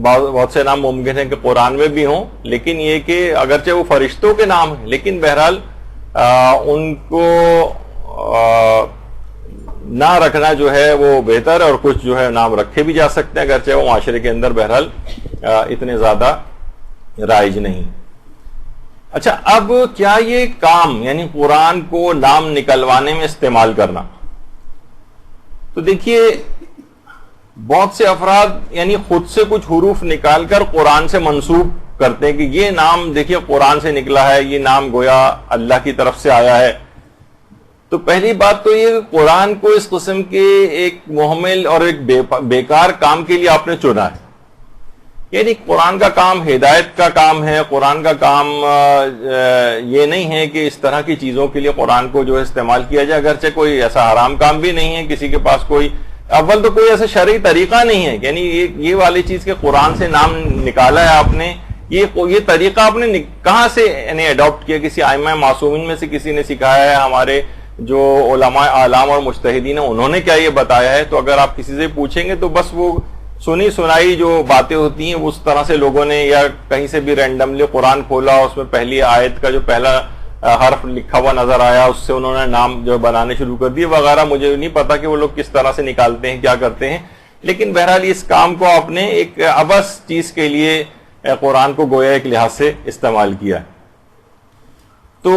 بہت سے نام ممکن ہے کہ قرآن میں بھی ہوں، لیکن یہ کہ اگرچہ وہ فرشتوں کے نام ہیں، لیکن بہرحال ان کو نہ رکھنا جو ہے وہ بہتر ہے، اور کچھ جو ہے نام رکھے بھی جا سکتے ہیں، اگرچہ وہ معاشرے کے اندر بہرحال اتنے زیادہ رائج نہیں۔ اچھا، اب کیا یہ کام یعنی قرآن کو نام نکلوانے میں استعمال کرنا، تو دیکھیے بہت سے افراد یعنی خود سے کچھ حروف نکال کر قرآن سے منسوب کرتے ہیں کہ یہ نام دیکھیے قرآن سے نکلا ہے، یہ نام گویا اللہ کی طرف سے آیا ہے۔ تو پہلی بات تو یہ قرآن کو اس قسم کے ایک محمل اور ایک بیکار کام کے لیے آپ نے چنا ہے، یعنی قرآن کا کام ہدایت کا کام ہے، قرآن کا کام یہ نہیں ہے کہ اس طرح کی چیزوں کے لیے قرآن کو جو ہے استعمال کیا جائے، اگرچہ کوئی ایسا حرام کام بھی نہیں ہے، کسی کے پاس کوئی اول تو کوئی ایسا شرعی طریقہ نہیں ہے، یعنی یہ والی چیز کہ قرآن سے نام نکالا ہے آپ نے، یہ طریقہ آپ نے کہاں سے یعنی اڈاپٹ کیا؟ کسی ائمہ معصومین میں سے کسی نے سکھایا ہے؟ ہمارے جو علماء اعلام اور مجتہدین ہیں انہوں نے کیا یہ بتایا ہے؟ تو اگر آپ کسی سے پوچھیں گے تو بس وہ سنی سنائی جو باتیں ہوتی ہیں اس طرح سے لوگوں نے، یا کہیں سے بھی رینڈملی قرآن کھولا، اس میں پہلی آیت کا جو پہلا حرف لکھا ہوا نظر آیا، اس سے انہوں نے نام جو بنانے شروع کر دیے وغیرہ۔ مجھے نہیں پتا کہ وہ لوگ کس طرح سے نکالتے ہیں، کیا کرتے ہیں، لیکن بہرحال اس کام کو آپ نے ایک عبث چیز کے لیے قرآن کو گویا ایک لحاظ سے استعمال کیا ہے۔ تو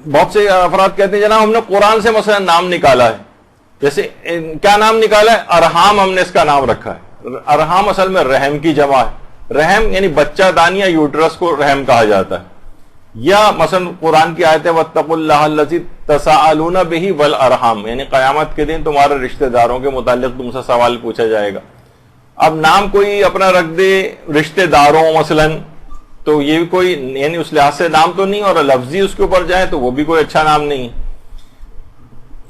بہت سے افراد کہتے ہیں جناب ہم نے قرآن سے مثلا نام نکالا ہے، جیسے کیا نام نکالا ہے؟ ارحام ہم نے اس کا نام رکھا ہے۔ ارحام اصل میں رحم کی جمع ہے، رحم یعنی بچہ دانی یا یوٹرس کو رحم کہا جاتا ہے۔ یا مثلا قرآن کی آیت ہے وَاتَّقُوا اللَّهَ الَّذِي تَسَاءَلُونَ بِهِ وَالْأَرْحَامَ، یعنی قیامت کے دن تمہارے رشتہ داروں کے متعلق تم سے سوال پوچھا جائے گا۔ اب نام کوئی اپنا رکھ دے رشتہ داروں مثلا، تو یہ بھی کوئی یعنی اس لحاظ سے نام تو نہیں، اور لفظی اس کے اوپر جائے تو وہ بھی کوئی اچھا نام نہیں ہے۔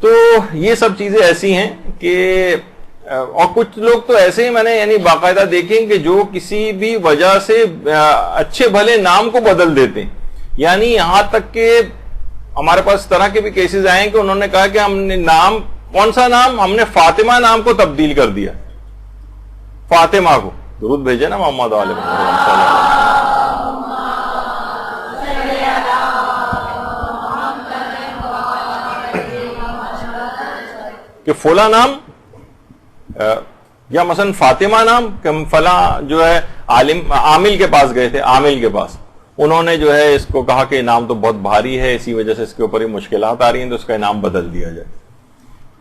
تو یہ سب چیزیں ایسی ہیں کہ اور کچھ لوگ تو ایسے ہی میں نے یعنی باقاعدہ دیکھیں کہ جو کسی بھی وجہ سے اچھے بھلے نام کو بدل دیتے ہیں، یعنی یہاں تک کہ ہمارے پاس اس طرح کے بھی کیسز آئے ہیں کہ انہوں نے کہا کہ ہم نے نام کون سا نام، ہم نے فاطمہ نام کو تبدیل کر دیا، فاطمہ کو درود بھیجے نا محمد علیہ وسلم، کہ فلاں نام یا مثلا فاطمہ نام، کہ فلاں جو ہے عامل کے پاس گئے تھے، عامل کے پاس انہوں نے جو ہے اس کو کہا کہ نام تو بہت بھاری ہے، اسی وجہ سے اس کے اوپر ہی مشکلات آ رہی ہیں، تو اس کا نام بدل دیا جائے۔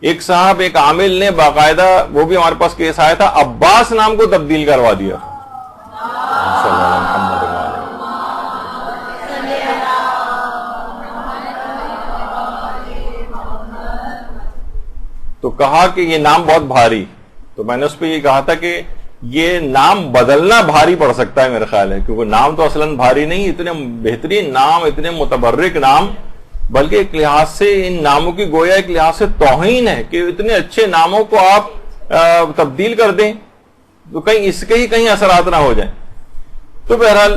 ایک صاحب ایک عامل نے باقاعدہ، وہ بھی ہمارے پاس کیس آیا تھا، عباس نام کو تبدیل کروا دیا۔ تو کہا کہ یہ نام بہت بھاری، تو میں نے اس پہ یہ کہا تھا کہ یہ نام بدلنا بھاری پڑ سکتا ہے میرا خیال ہے، کیونکہ نام تو اصلاً بھاری نہیں، اتنے بہترین نام، اتنے متبرک نام، بلکہ ایک لحاظ سے ان ناموں کی گویا ایک لحاظ سے توہین ہے کہ اتنے اچھے ناموں کو آپ تبدیل کر دیں، تو کہیں اس کے ہی کہیں اثرات نہ ہو جائیں۔ تو بہرحال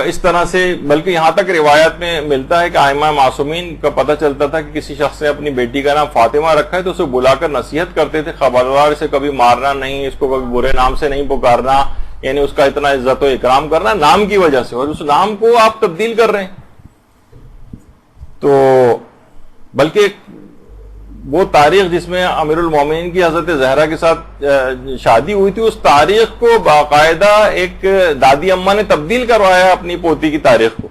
اس طرح سے، بلکہ یہاں تک روایت میں ملتا ہے کہ ائمہ معصومین کا پتہ چلتا تھا کہ کسی شخص نے اپنی بیٹی کا نام فاطمہ رکھا ہے تو اسے بلا کر نصیحت کرتے تھے، خبردار اسے کبھی مارنا نہیں، اس کو کبھی برے نام سے نہیں پکارنا، یعنی اس کا اتنا عزت و اکرام کرنا نام کی وجہ سے، اور اس نام کو آپ تبدیل کر رہے ہیں۔ تو بلکہ وہ تاریخ جس میں امیر المومنین کی حضرت زہرا کے ساتھ شادی ہوئی تھی، اس تاریخ کو باقاعدہ ایک دادی اماں نے تبدیل کروایا اپنی پوتی کی تاریخ کو۔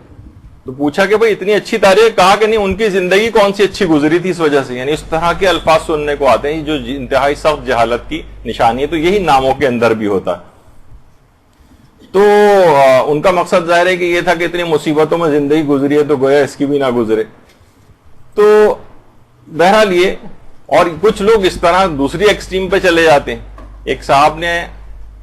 تو پوچھا کہ بھئی اتنی اچھی تاریخ، کہا کہ نہیں، ان کی زندگی کون سی اچھی گزری تھی اس وجہ سے، یعنی اس طرح کے الفاظ سننے کو آتے ہیں جو انتہائی سخت جہالت کی نشانی ہے۔ تو یہی ناموں کے اندر بھی ہوتا ہے۔ تو ان کا مقصد ظاہر ہے کہ یہ تھا کہ اتنی مصیبتوں میں زندگی گزری ہے تو گویا اس کی بھی نہ گزرے۔ تو بہرحال یہ، اور کچھ لوگ اس طرح دوسری ایکسٹریم پہ چلے جاتے ہیں. ایک صاحب نے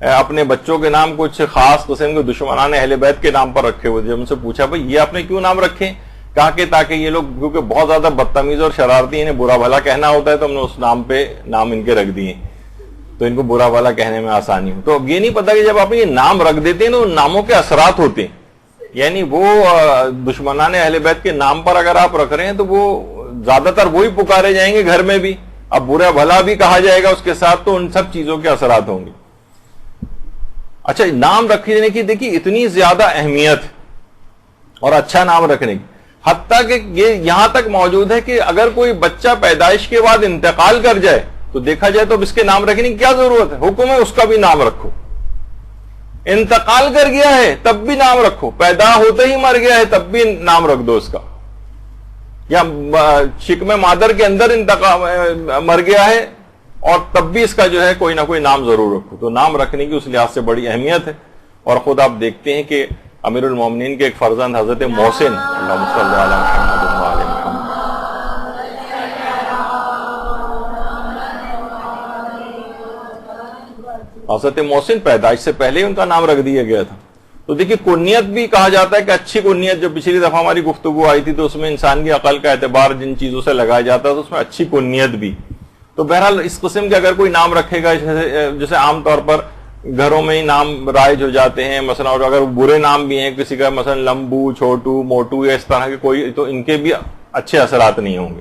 اپنے بچوں کے نام کچھ خاص قسم کے دشمنان اہل بیت کے نام پر رکھے ہوئے. جب ان سے پوچھا بھائی یہ آپ نے کیوں نام رکھے، کہا کہ تاکہ یہ لوگ کیونکہ بہت زیادہ بدتمیز اور شرارتی، انہیں برا بھلا کہنا ہوتا ہے، تو ہم نے اس نام پہ نام ان کے رکھ دیے تو ان کو برا بھلا کہنے میں آسانی ہو. تو اب یہ نہیں پتا کہ جب آپ یہ نام رکھ دیتے ہیں تو ان ناموں کے اثرات ہوتے ہیں. یعنی وہ دشمنان اہل بیت کے نام پر اگر آپ رکھ رہے ہیں تو وہ زیادہ تر وہی پکارے جائیں گے گھر میں بھی، اب برا بھلا بھی کہا جائے گا اس کے ساتھ، تو ان سب چیزوں کے اثرات ہوں گے. اچھا، نام رکھنے کی دیکھیے اتنی زیادہ اہمیت اور اچھا نام رکھنے کی، حتیٰ کہ یہ یہاں تک موجود ہے کہ اگر کوئی بچہ پیدائش کے بعد انتقال کر جائے تو دیکھا جائے تو اب اس کے نام رکھنے کی کیا ضرورت ہے، حکم ہے اس کا بھی نام رکھو. انتقال کر گیا ہے تب بھی نام رکھو، پیدا ہوتے ہی مر گیا ہے تب بھی نام رکھ دو اس کا، یا شکم مادر کے اندر مر گیا ہے اور تب بھی اس کا جو ہے کوئی نہ کوئی نام ضرور رکھو. تو نام رکھنے کی اس لحاظ سے بڑی اہمیت ہے. اور خود آپ دیکھتے ہیں کہ امیر المومنین کے ایک فرزند حضرت محسن، اللہم صلی علی محمد و آل محمد، حضرت محسن پیدائش سے پہلے ان کا نام رکھ دیا گیا تھا. تو دیکھیے کنیت بھی کہا جاتا ہے کہ اچھی کنیت، جو پچھلی دفعہ ہماری گفتگو آئی تھی تو اس میں انسان کی عقل کا اعتبار جن چیزوں سے لگایا جاتا ہے تو اس میں اچھی کنیت بھی. تو بہرحال اس قسم کے اگر کوئی نام رکھے گا، جیسے عام طور پر گھروں میں ہی نام رائج ہو جاتے ہیں مثلا، اور اگر برے نام بھی ہیں کسی کا مثلا لمبو، چھوٹو، موٹو یا اس طرح کے کوئی، تو ان کے بھی اچھے اثرات نہیں ہوں گے.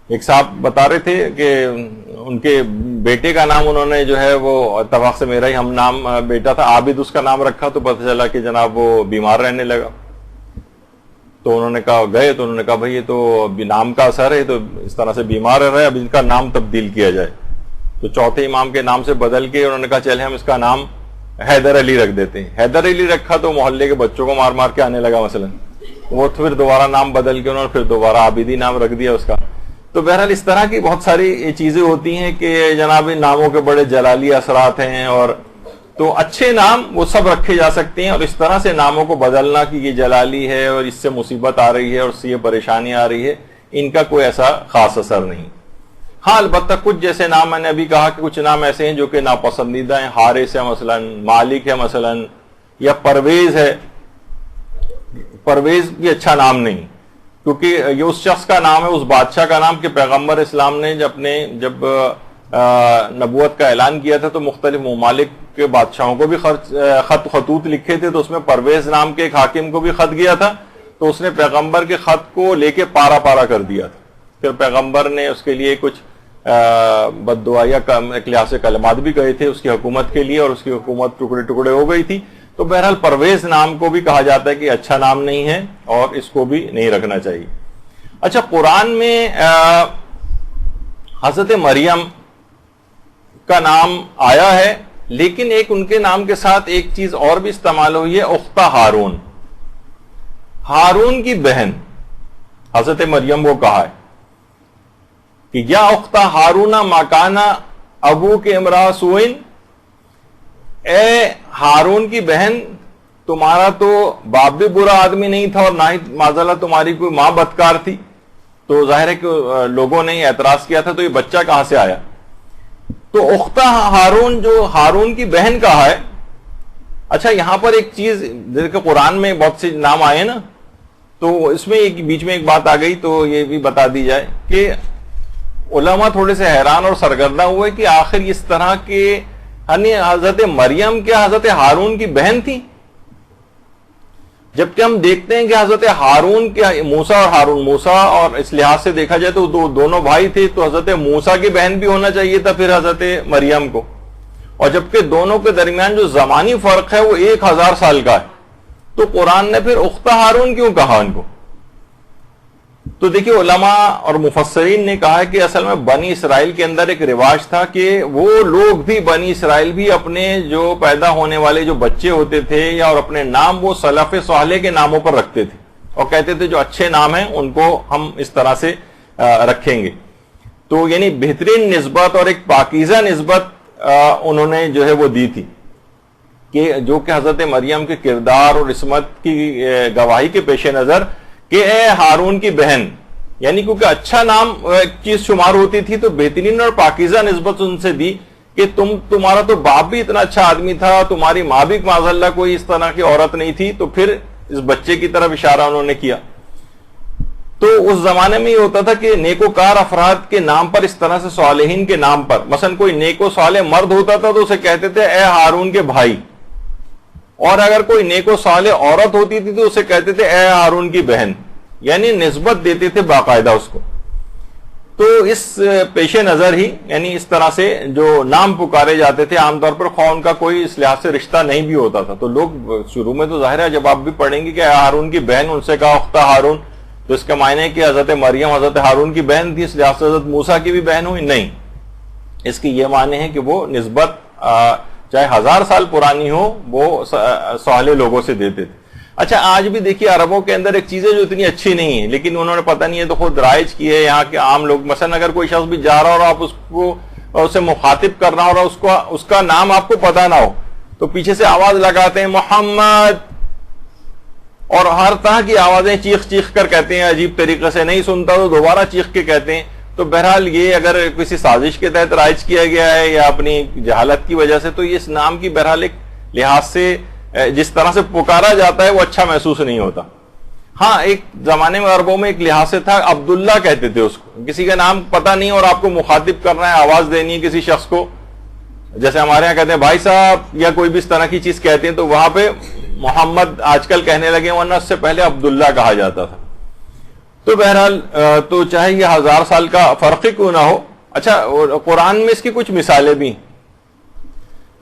ایک صاحب بتا رہے تھے کہ ان کے بیٹے کا نام انہوں نے جو ہے وہ اتفاق سے میرا ہی ہم نام بیٹا تھا، عابد اس کا نام رکھا، تو پتہ چلا کہ جناب وہ بیمار رہنے لگا. تو انہوں نے کہا گئے تو انہوں نے کہا بھائی یہ تو نام کا اثر ہے، تو اس طرح سے بیمار رہا ہے، اب ان کا نام تبدیل کیا جائے. تو چوتھے امام کے نام سے بدل کے انہوں نے کہا چلے ہم اس کا نام حیدر علی رکھ دیتے ہیں. حیدر علی رکھا تو محلے کے بچوں کو مار مار کے آنے لگا مثلا، وہ پھر دوبارہ نام بدل کے انہوں نے پھر دوبارہ عابدی نام رکھ دیا اس کا. تو بہرحال اس طرح کی بہت ساری چیزیں ہوتی ہیں کہ جناب ناموں کے بڑے جلالی اثرات ہیں، اور تو اچھے نام وہ سب رکھے جا سکتے ہیں، اور اس طرح سے ناموں کو بدلنا کہ یہ جلالی ہے اور اس سے مصیبت آ رہی ہے اور اس سے یہ پریشانی آ رہی ہے، ان کا کوئی ایسا خاص اثر نہیں. ہاں البتہ کچھ جیسے نام میں نے ابھی کہا کہ کچھ نام ایسے ہیں جو کہ ناپسندیدہ ہیں، حارث ہے مثلا، مالک ہے مثلا، یا پرویز ہے. پرویز بھی اچھا نام نہیں، کیونکہ یہ اس شخص کا نام ہے، اس بادشاہ کا نام کہ پیغمبر اسلام نے جب نبوت کا اعلان کیا تھا تو مختلف ممالک کے بادشاہوں کو بھی خطوط لکھے تھے، تو اس میں پرویز نام کے ایک حاکم کو بھی خط گیا تھا، تو اس نے پیغمبر کے خط کو لے کے پارا پارا کر دیا تھا. پھر پیغمبر نے اس کے لیے کچھ بد دعا یا ایک لحاظ سے کلمات بھی کہے تھے اس کی حکومت کے لیے، اور اس کی حکومت ٹکڑے ٹکڑے ہو گئی تھی. تو بہرحال پرویز نام کو بھی کہا جاتا ہے کہ اچھا نام نہیں ہے اور اس کو بھی نہیں رکھنا چاہیے. اچھا، قرآن میں حضرت مریم کا نام آیا ہے، لیکن ایک ان کے نام کے ساتھ ایک چیز اور بھی استعمال ہوئی ہے، اختہ ہارون، ہارون کی بہن حضرت مریم کو کہا ہے کہ یا اختہ ہارون ما کان ابو کے امرا سوئن، اے ہارون کی بہن تمہارا تو باپ بھی برا آدمی نہیں تھا اور نہ ہی معذاللہ تمہاری کوئی ماں بدکار تھی. تو ظاہر ہے کہ لوگوں نے اعتراض کیا تھا تو یہ بچہ کہاں سے آیا. تو اختہ ہارون جو ہارون کی بہن کہا ہے. اچھا یہاں پر ایک چیز، جیسے قرآن میں بہت سے نام آئے نا، تو اس میں بیچ میں ایک بات آ گئی تو یہ بھی بتا دی جائے کہ علماء تھوڑے سے حیران اور سرگردہ ہوئے کہ آخر اس طرح کے یعنی حضرت مریم کیا حضرت ہارون کی بہن تھی، جبکہ ہم دیکھتے ہیں کہ حضرت ہارون کیا موسیٰ اور ہارون، موسیٰ اور اس لحاظ سے دیکھا جائے تو دونوں بھائی تھے، تو حضرت موسیٰ کی بہن بھی ہونا چاہیے تھا پھر حضرت مریم کو، اور جبکہ دونوں کے درمیان جو زمانی فرق ہے وہ 1000 سال کا ہے، تو قرآن نے پھر اختہ ہارون کیوں کہا ان کو. تو دیکھیے علماء اور مفسرین نے کہا ہے کہ اصل میں بنی اسرائیل کے اندر ایک رواج تھا کہ وہ لوگ بھی، بنی اسرائیل بھی اپنے جو پیدا ہونے والے جو بچے ہوتے تھے یا اور اپنے نام وہ سلف صالح کے ناموں پر رکھتے تھے اور کہتے تھے جو اچھے نام ہیں ان کو ہم اس طرح سے رکھیں گے. تو یعنی بہترین نسبت اور ایک پاکیزہ نسبت انہوں نے جو ہے وہ دی تھی کہ جو کہ حضرت مریم کے کردار اور عصمت کی گواہی کے پیش نظر کہ اے ہارون کی بہن، یعنی کیونکہ اچھا نام ایک چیز شمار ہوتی تھی تو بہترین اور پاکیزہ نسبت ان سے دی کہ تمہارا تو باپ بھی اتنا اچھا آدمی تھا، تمہاری ماں بھی معاذ اللہ کوئی اس طرح کی عورت نہیں تھی، تو پھر اس بچے کی طرف اشارہ انہوں نے کیا۔ تو اس زمانے میں یہ ہوتا تھا کہ نیکوکار افراد کے نام پر، اس طرح سے صالحین کے نام پر، مثلا کوئی نیک و صالح مرد ہوتا تھا تو اسے کہتے تھے اے ہارون کے بھائی، اور اگر کوئی نیک و صالح عورت ہوتی تھی تو اسے کہتے تھے اے ہارون کی بہن، یعنی نسبت دیتے تھے باقاعدہ اس کو۔ تو اس پیش نظر ہی یعنی اس طرح سے جو نام پکارے جاتے تھے عام طور پر، خواہ ان کا کوئی اس لحاظ سے رشتہ نہیں بھی ہوتا تھا، تو لوگ شروع میں تو ظاہر ہے جب آپ بھی پڑھیں گے کہ ہارون کی بہن، ان سے کہا اختہ ہارون، تو اس کا معنی ہے کہ حضرت مریم حضرت ہارون کی بہن تھی، اس لحاظ سے حضرت موسیٰ کی بھی بہن ہوئی؟ نہیں، اس کی یہ معنی ہے کہ وہ نسبت چاہے 1000 سال پرانی ہو وہ صالح لوگوں سے دیتے تھے۔ اچھا آج بھی دیکھیے عربوں کے اندر ایک چیز ہے جو اتنی اچھی نہیں ہے، لیکن انہوں نے پتہ نہیں ہے تو خود رائج کی ہے یہاں کے عام لوگ۔ مثلا اگر کوئی شخص بھی جا رہا ہو اور آپ اس کو اسے مخاطب کر رہا ہو اور اس کا نام آپ کو پتہ نہ ہو تو پیچھے سے آواز لگاتے ہیں محمد، اور ہر طرح کی آوازیں چیخ چیخ کر کہتے ہیں، عجیب طریقے سے، نہیں سنتا تو دوبارہ چیخ کے کہتے ہیں۔ تو بہرحال یہ اگر کسی سازش کے تحت رائج کیا گیا ہے یا اپنی جہالت کی وجہ سے، تو یہ اس نام کی بہرحال ایک لحاظ سے جس طرح سے پکارا جاتا ہے وہ اچھا محسوس نہیں ہوتا۔ ہاں ایک زمانے میں عربوں میں ایک لحاظ سے تھا، عبداللہ کہتے تھے اس کو، کسی کا نام پتہ نہیں اور آپ کو مخاطب کرنا ہے، آواز دینی ہے کسی شخص کو، جیسے ہمارے ہاں کہتے ہیں بھائی صاحب یا کوئی بھی اس طرح کی چیز کہتے ہیں، تو وہاں پہ محمد آج کل کہنے لگے، ورنہ اس سے پہلے عبداللہ کہا جاتا تھا۔ تو بہرحال تو چاہے یہ 1000 سال کا فرق ہی کیوں نہ ہو۔ اچھا قرآن میں اس کی کچھ مثالیں بھی،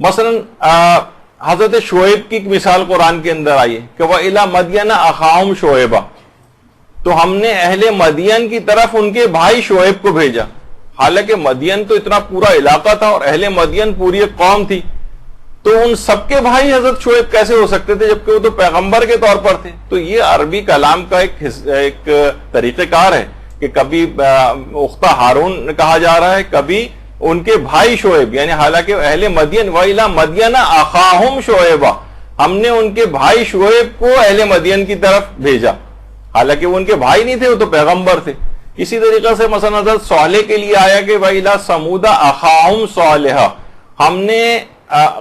مثلا حضرت شعیب کی ایک مثال قرآن کے اندر آئی ہے کہ وَإِلَى مَدْيَنَ أَخَاهُمْ شُعَيْبًا، تو ہم نے اہل مدین کی طرف ان کے بھائی شعیب کو بھیجا۔ حالانکہ مدین تو اتنا پورا علاقہ تھا اور اہل مدین پوری ایک قوم تھی، تو ان سب کے بھائی حضرت شعیب کیسے ہو سکتے تھے جبکہ وہ تو پیغمبر کے طور پر تھے؟ تو یہ عربی کلام کا ایک طریقہ کار ہے کہ کبھی اختہ ہارون کہا جا رہا ہے، کبھی ان کے بھائی شعیب، یعنی حالانکہ اہل مدین وَإِلَى مَدْيَنَ أَخَاهُمْ شُعَيْبًا، ہم نے ان کے بھائی شعیب کو اہل مدین کی طرف بھیجا، حالانکہ وہ ان کے بھائی نہیں تھے، وہ تو پیغمبر تھے۔ اسی طریقے سے مثلا حضرت صالح کے لیے آیا کہ وَإِلَى ثَمُودَ أَخَاهُمْ صَالِحًا، ہم نے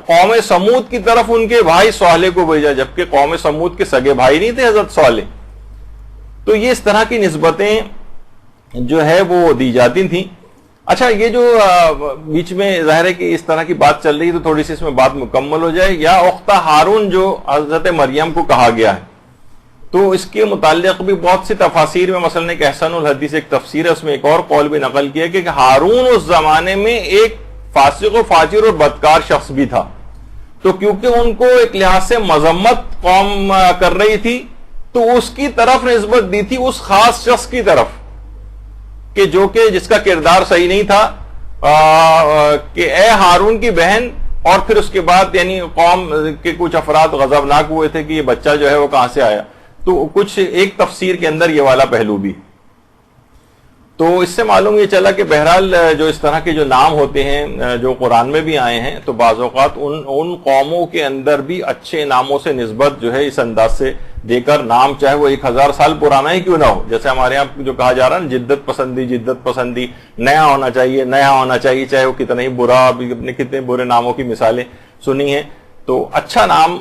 قوم سمود کی طرف ان کے بھائی صالح کو بھیجا، جبکہ قوم سمود کے سگے بھائی نہیں تھے حضرت صالح۔ تو یہ اس طرح کی نسبتیں جو ہے وہ دی جاتی تھیں۔ اچھا یہ جو بیچ میں ظاہر ہے کہ اس طرح کی بات چل رہی ہے تو تھوڑی سی اس میں بات مکمل ہو جائے، یا اختہ ہارون جو حضرت مریم کو کہا گیا ہے، تو اس کے متعلق بھی بہت سی تفاسیر میں، مثلا ایک احسن الحدیث ایک تفسیر ہے، اس میں ایک اور قول بھی نقل کیا کہ ہارون اس زمانے میں ایک فاسق و فاجر اور بدکار شخص بھی تھا، تو کیونکہ ان کو ایک لحاظ سے مذمت قوم کر رہی تھی تو اس کی طرف نسبت دی تھی، اس خاص شخص کی طرف کہ جو کہ جس کا کردار صحیح نہیں تھا، کہ اے ہارون کی بہن، اور پھر اس کے بعد یعنی قوم کے کچھ افراد غضبناک ہوئے تھے کہ یہ بچہ جو ہے وہ کہاں سے آیا، تو کچھ ایک تفسیر کے اندر یہ والا پہلو بھی۔ تو اس سے معلوم یہ چلا کہ بہرحال جو اس طرح کے جو نام ہوتے ہیں جو قرآن میں بھی آئے ہیں، تو بعض اوقات ان قوموں کے اندر بھی اچھے ناموں سے نسبت جو ہے اس انداز سے دے کر، نام چاہے وہ 1000 سال پرانا ہی کیوں نہ ہو، جیسے ہمارے یہاں جو کہا جا رہا ہے نا جدت پسندی، نیا ہونا چاہیے، چاہے وہ کتنا ہی برا، اپنے کتنے برے ناموں کی مثالیں سنی ہیں، تو اچھا نام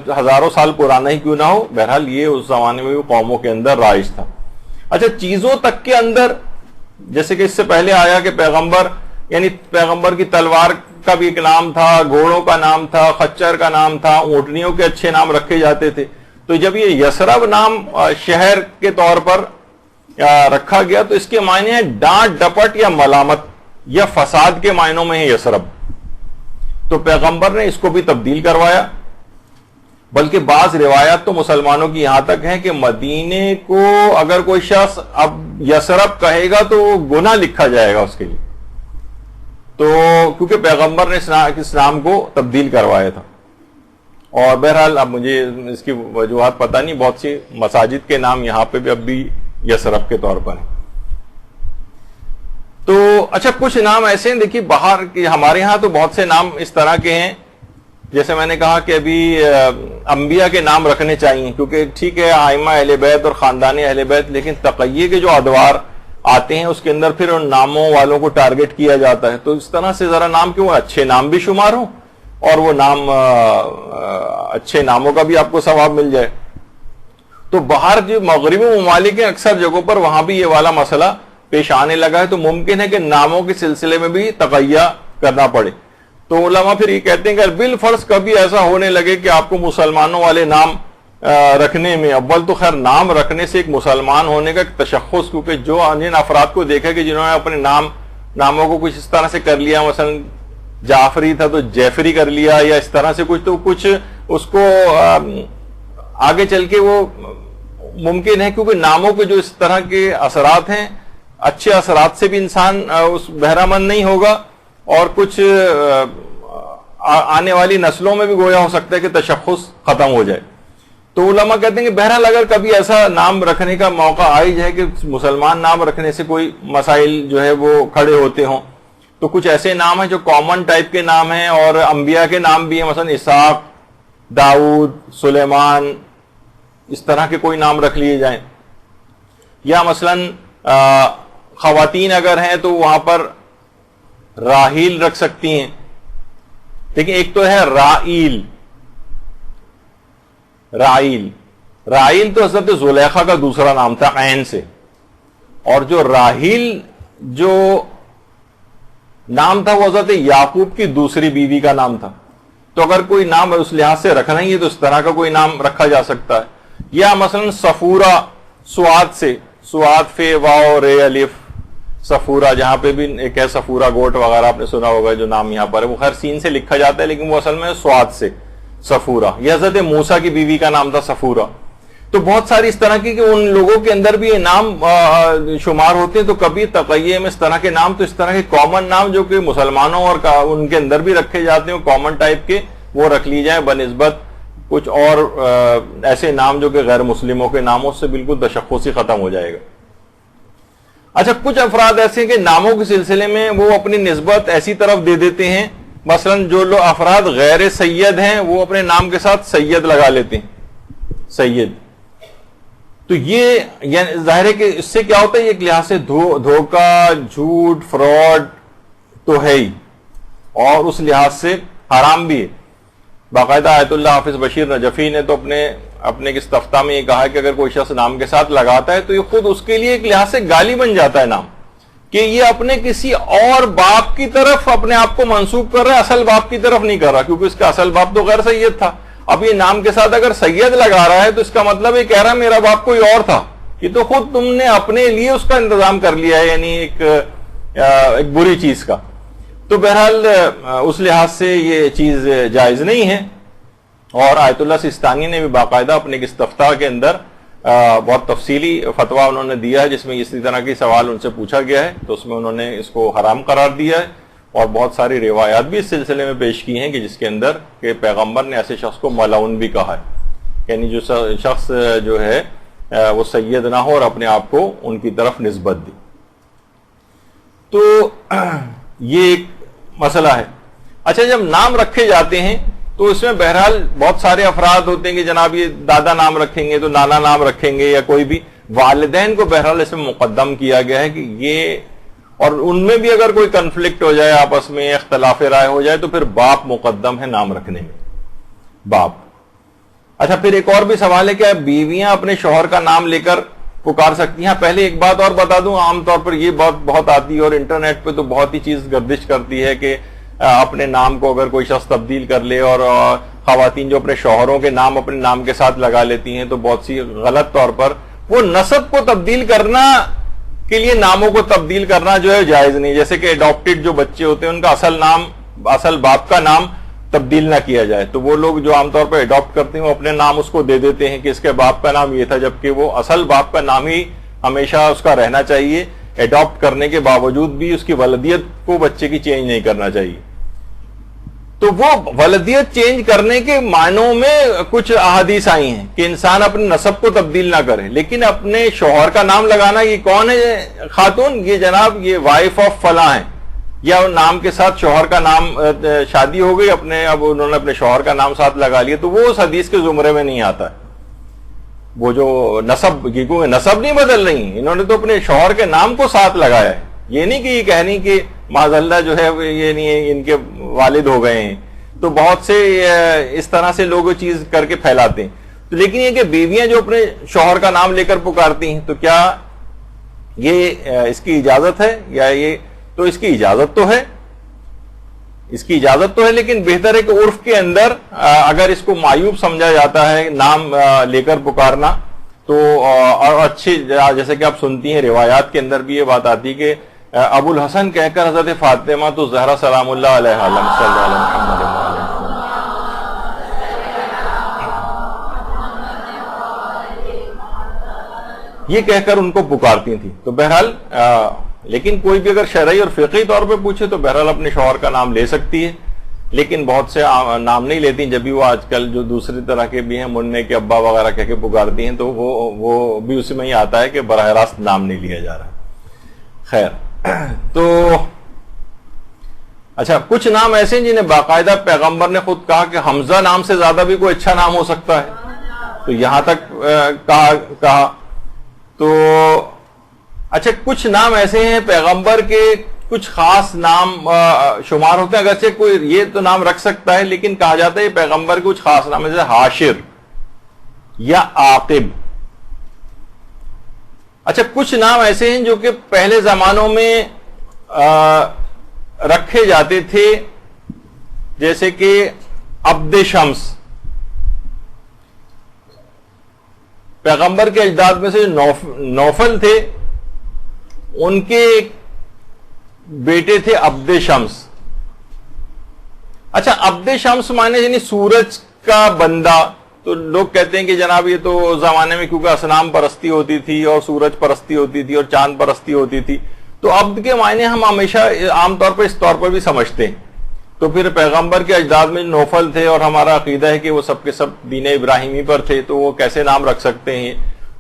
1000 سال پرانا ہی کیوں نہ ہو، بہرحال یہ اس زمانے میں بھی قوموں کے اندر رائج تھا۔ اچھا چیزوں تک کے اندر، جیسے کہ اس سے پہلے آیا کہ پیغمبر، یعنی پیغمبر کی تلوار کا بھی ایک نام تھا، گھوڑوں کا نام تھا، خچر کا نام تھا، اونٹنیوں کے اچھے نام رکھے جاتے تھے، تو جب یہ یثرب نام شہر کے طور پر رکھا گیا تو اس کے معنی ہے ڈانٹ ڈپٹ یا ملامت یا فساد کے معنوں میں ہے یثرب، تو پیغمبر نے اس کو بھی تبدیل کروایا۔ بلکہ بعض روایات تو مسلمانوں کی یہاں تک ہیں کہ مدینے کو اگر کوئی شخص اب یثرب کہے گا تو گناہ لکھا جائے گا اس کے لیے، تو کیونکہ پیغمبر نے اس نام کو تبدیل کروایا تھا۔ اور بہرحال اب مجھے اس کی وجوہات پتہ نہیں، بہت سی مساجد کے نام یہاں پہ بھی اب بھی یثرب کے طور پر ہیں۔ تو اچھا کچھ نام ایسے ہیں، دیکھیے باہر کے ہمارے ہاں تو بہت سے نام اس طرح کے ہیں، جیسے میں نے کہا کہ ابھی انبیاء کے نام رکھنے چاہیے، کیونکہ ٹھیک ہے آئمہ اہل بیت اور خاندان اہل بیت، لیکن تقیے کے جو ادوار آتے ہیں اس کے اندر پھر ان ناموں والوں کو ٹارگٹ کیا جاتا ہے. تو اس طرح سے ذرا نام کیوں اچھے نام بھی شمار ہوں اور وہ نام اچھے ناموں کا بھی آپ کو ثواب مل جائے. تو باہر جو مغربی ممالک ہیں اکثر جگہوں پر وہاں بھی یہ والا مسئلہ پیش آنے لگا ہے. تو ممکن ہے کہ ناموں کے سلسلے میں بھی تقیہ کرنا پڑے. تو علماء پھر یہ کہتے ہیں کہ بالفرض کبھی ایسا ہونے لگے کہ آپ کو مسلمانوں والے نام رکھنے میں، اول تو خیر نام رکھنے سے ایک مسلمان ہونے کا ایک تشخص، کیونکہ جو جن افراد کو دیکھا کہ جنہوں نے اپنے ناموں کو کچھ اس طرح سے کر لیا، مثلا جعفری تھا تو جیفری کر لیا یا اس طرح سے کچھ، تو کچھ اس کو آگے چل کے وہ ممکن ہے کیونکہ ناموں کے جو اس طرح کے اثرات ہیں، اچھے اثرات سے بھی انسان اس بہرہ مند نہیں ہوگا، اور کچھ آنے والی نسلوں میں بھی گویا ہو سکتا ہے کہ تشخص ختم ہو جائے. تو علماء کہتے ہیں کہ بہرحال اگر کبھی ایسا نام رکھنے کا موقع آئی جائے کہ مسلمان نام رکھنے سے کوئی مسائل جو ہے وہ کھڑے ہوتے ہوں، تو کچھ ایسے نام ہیں جو کامن ٹائپ کے نام ہیں اور انبیاء کے نام بھی ہیں، مثلا اسحاق، داؤد، سلیمان، اس طرح کے کوئی نام رکھ لیے جائیں. یا مثلا خواتین اگر ہیں تو وہاں پر راحیل رکھ سکتی ہیں. لیکن ایک تو ہے رائیل. رائیل تو حضرت زلیخا کا دوسرا نام تھا عین سے، اور جو راحیل جو نام تھا وہ حضرت یعقوب کی دوسری بیوی کا نام تھا. تو اگر کوئی نام اس لحاظ سے رکھنا ہی ہے تو اس طرح کا کوئی نام رکھا جا سکتا ہے. یا مثلا صفورہ، سواد سے، سواد فے واو رے الف، صفورہ، جہاں پہ بھی ایک ہے صفورہ گوٹ وغیرہ آپ نے سنا ہوگا جو نام یہاں پر ہے، وہ خیر سین سے لکھا جاتا ہے لیکن وہ اصل میں سواد سے صفورہ. یہ حضرت موسیٰ کی بیوی کا نام تھا صفورہ. تو بہت ساری اس طرح کی کہ ان لوگوں کے اندر بھی یہ نام شمار ہوتے ہیں. تو کبھی تقیہ میں اس طرح کے نام، تو اس طرح کے کامن نام جو کہ مسلمانوں اور ان کے اندر بھی رکھے جاتے ہیں کامن ٹائپ کے، وہ رکھ لی جائیں بنسبت کچھ اور ایسے نام جو کہ غیر مسلموں کے ناموں سے بالکل تشخص ہی ختم ہو جائے گا. اچھا، کچھ افراد ایسے ہیں کہ ناموں کے سلسلے میں وہ اپنی نسبت ایسی طرف دے دیتے ہیں، مثلا جو لوگ افراد غیر سید ہیں وہ اپنے نام کے ساتھ سید لگا لیتے ہیں، سید. تو یہ یعنی ظاہر ہے کہ اس سے کیا ہوتا ہے، ایک لحاظ سے دھوکہ، جھوٹ، فراڈ تو ہے ہی، اور اس لحاظ سے حرام بھی ہے. باقاعدہ آیت اللہ حافظ بشیر نجفی نے تو اپنے استفتاء میں یہ کہا کہ اگر کوئی شخص نام کے ساتھ لگاتا ہے تو یہ خود اس کے لیے ایک لحاظ سے گالی بن جاتا ہے نام، کہ یہ اپنے کسی اور باپ کی طرف اپنے آپ کو منسوب کر رہا ہے، اصل باپ کی طرف نہیں کر رہا، کیونکہ اس کا اصل باپ تو غیر سید تھا. اب یہ نام کے ساتھ اگر سید لگا رہا ہے تو اس کا مطلب یہ کہہ رہا ہے میرا باپ کوئی اور تھا. یہ تو خود تم نے اپنے لیے اس کا انتظام کر لیا ہے، یعنی ایک بری چیز کا. تو بہرحال اس لحاظ سے یہ چیز جائز نہیں ہے. اور آیت اللہ سیستانی نے بھی باقاعدہ اپنے استفتاء کے اندر بہت تفصیلی فتویٰ انہوں نے دیا ہے، جس میں اسی طرح کے سوال ان سے پوچھا گیا ہے، تو اس میں انہوں نے اس کو حرام قرار دیا ہے. اور بہت ساری روایات بھی اس سلسلے میں پیش کی ہیں کہ جس کے اندر کہ پیغمبر نے ایسے شخص کو ملعون بھی کہا ہے، یعنی جو شخص جو ہے وہ سید نہ ہو اور اپنے آپ کو ان کی طرف نسبت دی. تو یہ ایک مسئلہ ہے. اچھا، جب نام رکھے جاتے ہیں تو اس میں بہرحال بہت سارے افراد ہوتے ہیں کہ جناب یہ دادا نام رکھیں گے تو نانا نام رکھیں گے، یا کوئی بھی والدین کو بہرحال اس میں مقدم کیا گیا ہے کہ یہ، اور ان میں بھی اگر کوئی کنفلکٹ ہو جائے، آپس میں اختلاف رائے ہو جائے، تو پھر باپ مقدم ہے نام رکھنے میں، باپ. اچھا، پھر ایک اور بھی سوال ہے کہ بیویاں اپنے شوہر کا نام لے کر پکار سکتی ہیں. پہلے ایک بات اور بتا دوں، عام طور پر یہ بات بہت آتی ہے اور انٹرنیٹ پہ تو بہت ہی چیز گردش کرتی ہے کہ اپنے نام کو اگر کوئی شخص تبدیل کر لے، اور خواتین جو اپنے شوہروں کے نام اپنے نام کے ساتھ لگا لیتی ہیں، تو بہت سی غلط طور پر وہ نسب کو تبدیل کرنا کے لیے ناموں کو تبدیل کرنا جو ہے جائز نہیں. جیسے کہ اڈاپٹڈ جو بچے ہوتے ہیں ان کا اصل باپ کا نام تبدیل نہ کیا جائے، تو وہ لوگ جو عام طور پر اڈاپٹ کرتے ہیں وہ اپنے نام اس کو دے دیتے ہیں کہ اس کے باپ کا نام یہ تھا، جبکہ وہ اصل باپ کا نام ہی ہمیشہ اس کا رہنا چاہیے. اڈاپٹ کرنے کے باوجود بھی اس کی ولدیت کو بچے کی چینج نہیں کرنا چاہیے. تو وہ ولدیت چینج کرنے کے معنوں میں کچھ احادیث آئی ہیں کہ انسان اپنے نسب کو تبدیل نہ کرے، لیکن اپنے شوہر کا نام لگانا، یہ کون ہے خاتون، یہ جناب یہ وائف آف فلاں ہیں، یا نام کے ساتھ شوہر کا نام، شادی ہو گئی اب انہوں نے اپنے شوہر کا نام ساتھ لگا لیا، تو وہ اس حدیث کے زمرے میں نہیں آتا ہے. وہ جو نسب، کیونکہ نسب نہیں بدل رہی، انہوں نے تو اپنے شوہر کے نام کو ساتھ لگایا ہے. یہ نہیں کہ یہ کہنی کہ معاذ اللہ جو ہے یہ نہیں ان کے والد ہو گئے ہیں. تو بہت سے اس طرح سے لوگ چیز کر کے پھیلاتے ہیں. تو لیکن یہ کہ بیویاں جو اپنے شوہر کا نام لے کر پکارتی ہیں، تو کیا یہ اس کی اجازت ہے؟ یا یہ تو اس کی اجازت تو ہے، اس کی اجازت تو ہے، لیکن بہتر ہے کہ عرف کے اندر اگر اس کو معیوب سمجھا جاتا ہے نام لے کر پکارنا، تو اور اچھی، جیسے کہ آپ سنتی ہیں روایات کے اندر بھی یہ بات آتی ہے کہ ابو الحسن کہہ کر حضرت فاطمہ تو زہرا سلام اللہ علیہ عالم صلی اللہ علیہ محمد. یہ کہہ کر ان کو پکارتی تھی. تو بہرحال لیکن کوئی بھی اگر شرعی اور فقہی طور پہ پوچھے تو بہرحال اپنے شوہر کا نام لے سکتی ہے، لیکن بہت سے نام نہیں لیتی. جب بھی وہ آج کل جو دوسری طرح کے بھی ہیں، منع کے ابا وغیرہ کہہ کے پکارتی ہیں، تو وہ بھی اسی میں ہی آتا ہے کہ براہ راست نام نہیں لیا جا رہا. خیر، تو اچھا، کچھ نام ایسے ہیں جنہیں باقاعدہ پیغمبر نے خود کہا کہ حمزہ نام سے زیادہ بھی کوئی اچھا نام ہو سکتا ہے، تو یہاں تک کہا. تو اچھا، کچھ نام ایسے ہیں پیغمبر کے کچھ خاص نام شمار ہوتے ہیں، اگرچہ کوئی یہ تو نام رکھ سکتا ہے، لیکن کہا جاتا ہے یہ پیغمبر کے کچھ خاص نام، جیسے حاشر یا عاقب. اچھا، کچھ نام ایسے ہیں جو کہ پہلے زمانوں میں رکھے جاتے تھے، جیسے کہ عبد شمس. پیغمبر کے اجداد میں سے نوفل تھے، ان کے بیٹے تھے عبد شمس. اچھا، عبد شمس مانے یعنی سورج کا بندہ. تو لوگ کہتے ہیں کہ جناب یہ تو زمانے میں کیونکہ اصنام پرستی ہوتی تھی اور سورج پرستی ہوتی تھی اور چاند پرستی ہوتی تھی، تو عبد کے معنی ہم ہمیشہ عام طور پر اس طور پر بھی سمجھتے ہیں. تو پھر پیغمبر کے اجداد میں نوفل تھے، اور ہمارا عقیدہ ہے کہ وہ سب کے سب دین ابراہیمی پر تھے، تو وہ کیسے نام رکھ سکتے ہیں؟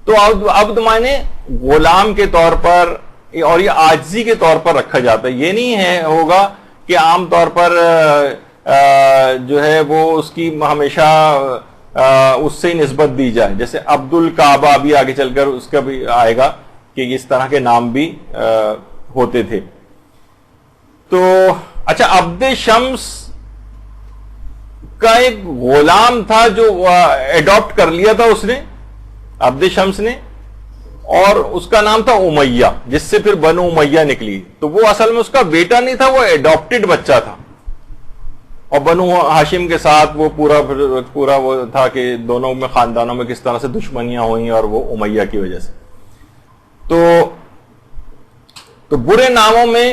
تو عبد معنی غلام کے طور پر اور یہ عاجزی کے طور پر رکھا جاتا ہے. یہ نہیں ہے ہوگا کہ عام طور پر جو ہے وہ اس کی ہمیشہ اس سے نسبت دی جائے، جیسے عبد الکعبہ بھی آگے چل کر اس کا بھی آئے گا کہ اس طرح کے نام بھی ہوتے تھے. تو اچھا، عبد شمس کا ایک غلام تھا جو ایڈاپٹ کر لیا تھا اس نے، عبد شمس نے، اور اس کا نام تھا امیہ، جس سے پھر بنو امیہ نکلی. تو وہ اصل میں اس کا بیٹا نہیں تھا، وہ ایڈاپٹڈ بچہ تھا. اور بنو ہاشم کے ساتھ وہ پورا وہ تھا کہ دونوں میں خاندانوں میں کس طرح سے دشمنیاں ہوئیں، اور وہ امیہ کی وجہ سے. تو برے ناموں میں